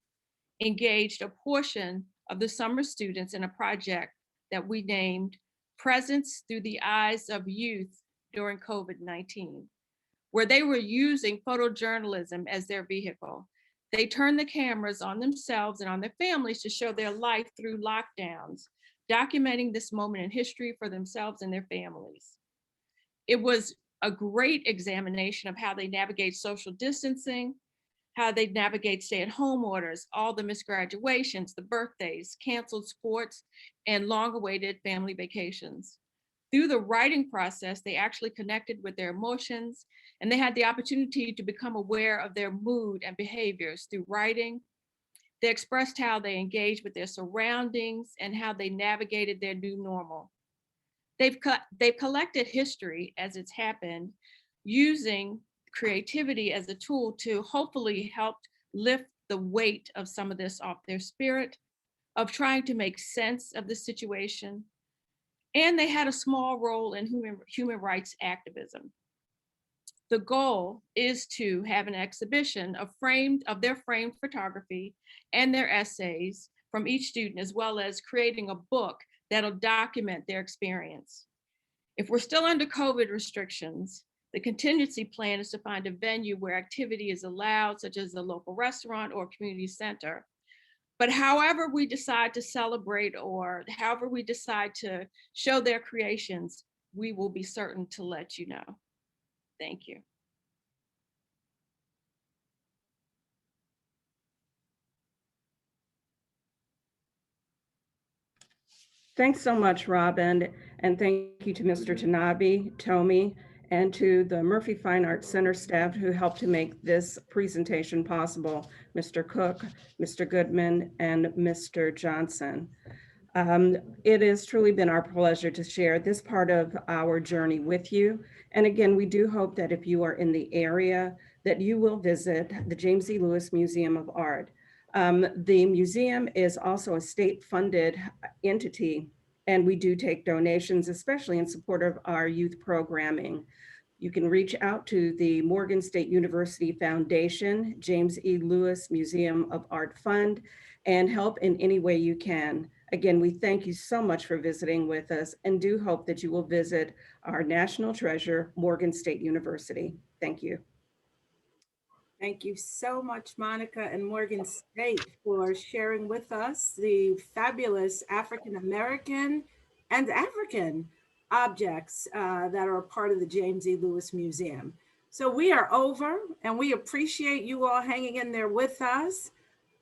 engaged a portion of the summer students in a project that we named Presence Through the Eyes of Youth During COVID-19, where they were using photojournalism as their vehicle. They turned the cameras on themselves and on their families to show their life through lockdowns, documenting this moment in history for themselves and their families. It was a great examination of how they navigate social distancing, how they navigate stay-at-home orders, all the missed graduations, the birthdays, canceled sports, and long-awaited family vacations. Through the writing process, they actually connected with their emotions, and they had the opportunity to become aware of their mood and behaviors through writing. They expressed how they engaged with their surroundings and how they navigated their new normal. They've collected history as it's happened, using creativity as a tool to hopefully help lift the weight of some of this off their spirit, of trying to make sense of the situation. And they had a small role in human rights activism. The goal is to have an exhibition of their framed photography and their essays from each student, as well as creating a book that'll document their experience. If we're still under COVID restrictions, the contingency plan is to find a venue where activity is allowed, such as a local restaurant or community center. But however we decide to celebrate or however we decide to show their creations, we will be certain to let you know. Thank you. Thanks so much, Robin, and thank you to Mr. Tanabe, Tomi, and to the Murphy Fine Arts Center staff who helped to make this presentation possible, Mr. Cook, Mr. Goodman, and Mr. Johnson. It has truly been our pleasure to share this part of our journey with you. And again, we do hope that if you are in the area, that you will visit the James E. Lewis Museum of Art. The museum is also a state-funded entity, and we do take donations, especially in support of our youth programming. You can reach out to the Morgan State University Foundation, James E. Lewis Museum of Art Fund, and help in any way you can. Again, we thank you so much for visiting with us and do hope that you will visit our national treasure, Morgan State University. Thank you. Thank you so much, Monica and Morgan State, for sharing with us the fabulous African-American and African objects that are a part of the James E. Lewis Museum. So we are over, and we appreciate you all hanging in there with us,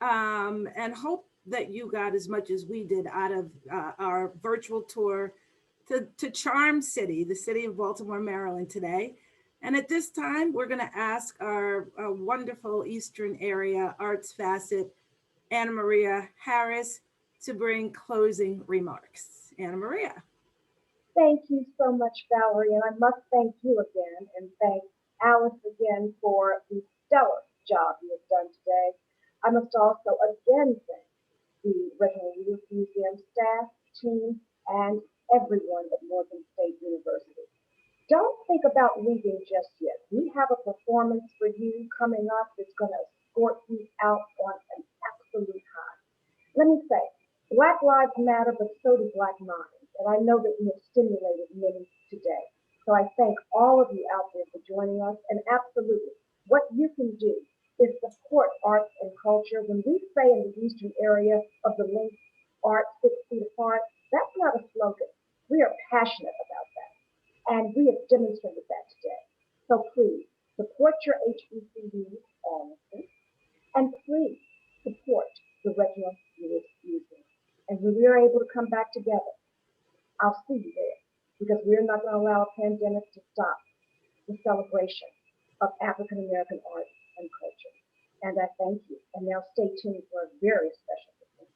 and hope that you got as much as we did out of our virtual tour to Charm City, the city of Baltimore, Maryland today. And at this time, we're going to ask our wonderful Eastern area arts facet, Anna Maria Harris, to bring closing remarks. Anna Maria. Thank you so much, Valerie. And I must thank you again and thank Alice again for the stellar job you have done today. I must also again thank the Reginald Museum staff, team, and everyone at Morgan State University. Don't think about leaving just yet. We have a performance for you coming up that's going to escort you out on an absolute high. Let me say, Black lives matter, but so do Black minds. And I know that we have stimulated many today. So I thank all of you out there for joining us. And absolutely, what you can do is support arts and culture. When we say in the Eastern area of the link, art 6 feet apart, that's not a slogan. We are passionate about that. And we have demonstrated that today. So please support your HBCUs honestly, and please support the Reginald Lewis Museum. And when we are able to come back together, I'll see you there, because we're not going to allow a pandemic to stop the celebration of African American art and culture. And I thank you. And now stay tuned for a very special performance.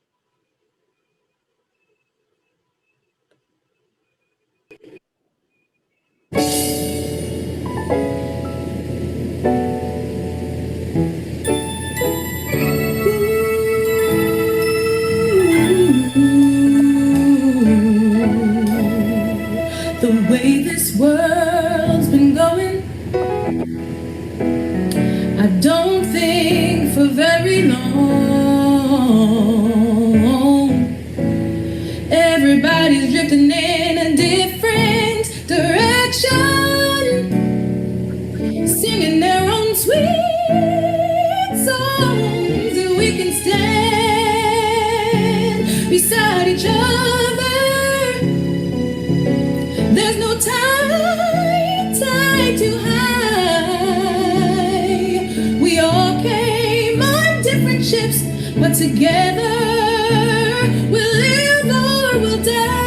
The way this world's been going, I don't think for very long. Everybody's drifting in a different direction, singing their own sweet songs, and we can stand beside each other. There's no time too high. We all came on different ships, but together we'll live or we'll die.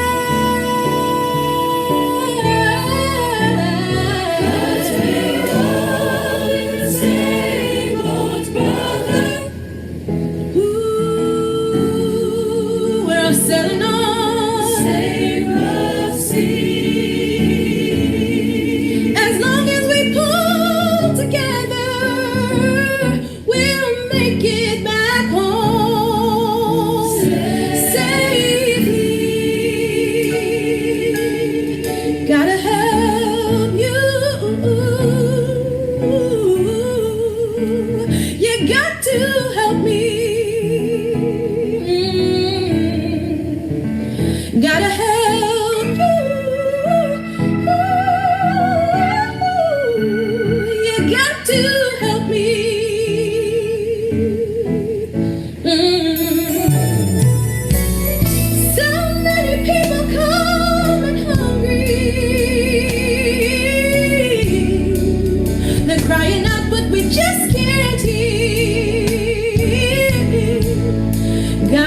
'Cause we're all in the same boat, brother. Ooh, we're all sailing on same rough sea.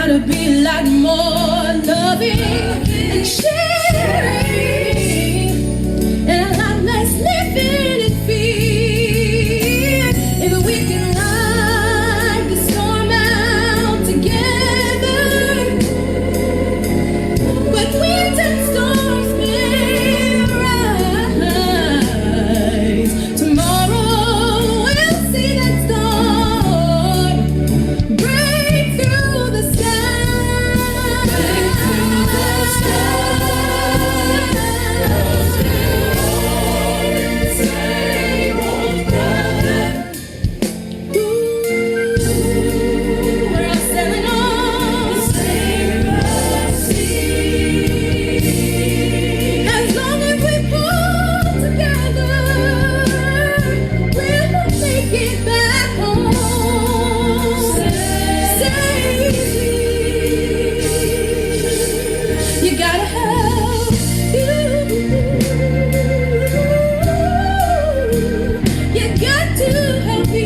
trying to be a lot more loving and sharing, and a lot less living in fear. If we can ride the storm out together, but winds and storms may rise. Tomorrow we'll see that storm break through the sky. Same old brother. Ooh, we're all sailing on the same sea. As long as we pull together, we'll make it back home safely. You gotta help you. You got to help me.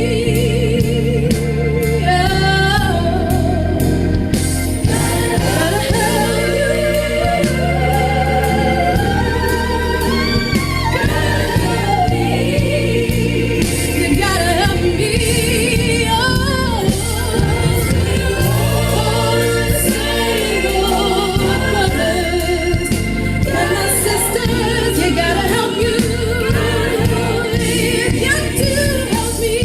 Gotta help you. You gotta help me. Oh, single brothers and my sisters, you gotta help you. You got to help me.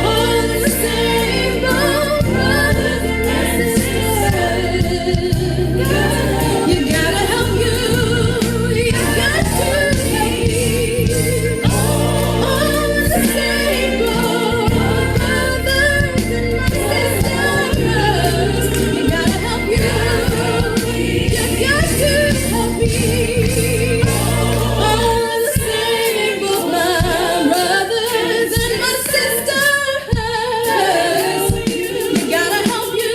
All the single brothers and my sisters, you gotta help you. You got to help me. All the single brothers and my sisters, you gotta help you. You got to help me. All the single brothers and my sisters, you gotta help you.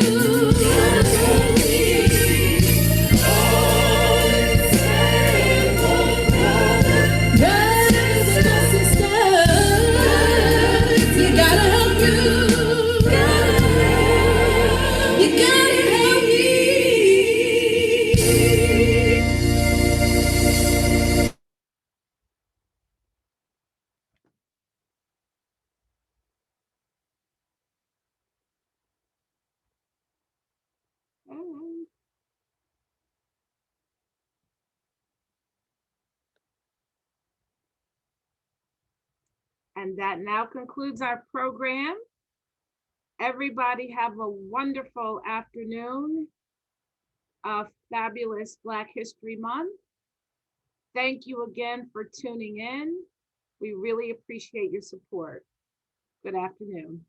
Brothers and my sisters, you gotta help you. You gotta help me. And that now concludes our program. Everybody have a wonderful afternoon of fabulous Black History Month. Thank you again for tuning in. We really appreciate your support. Good afternoon.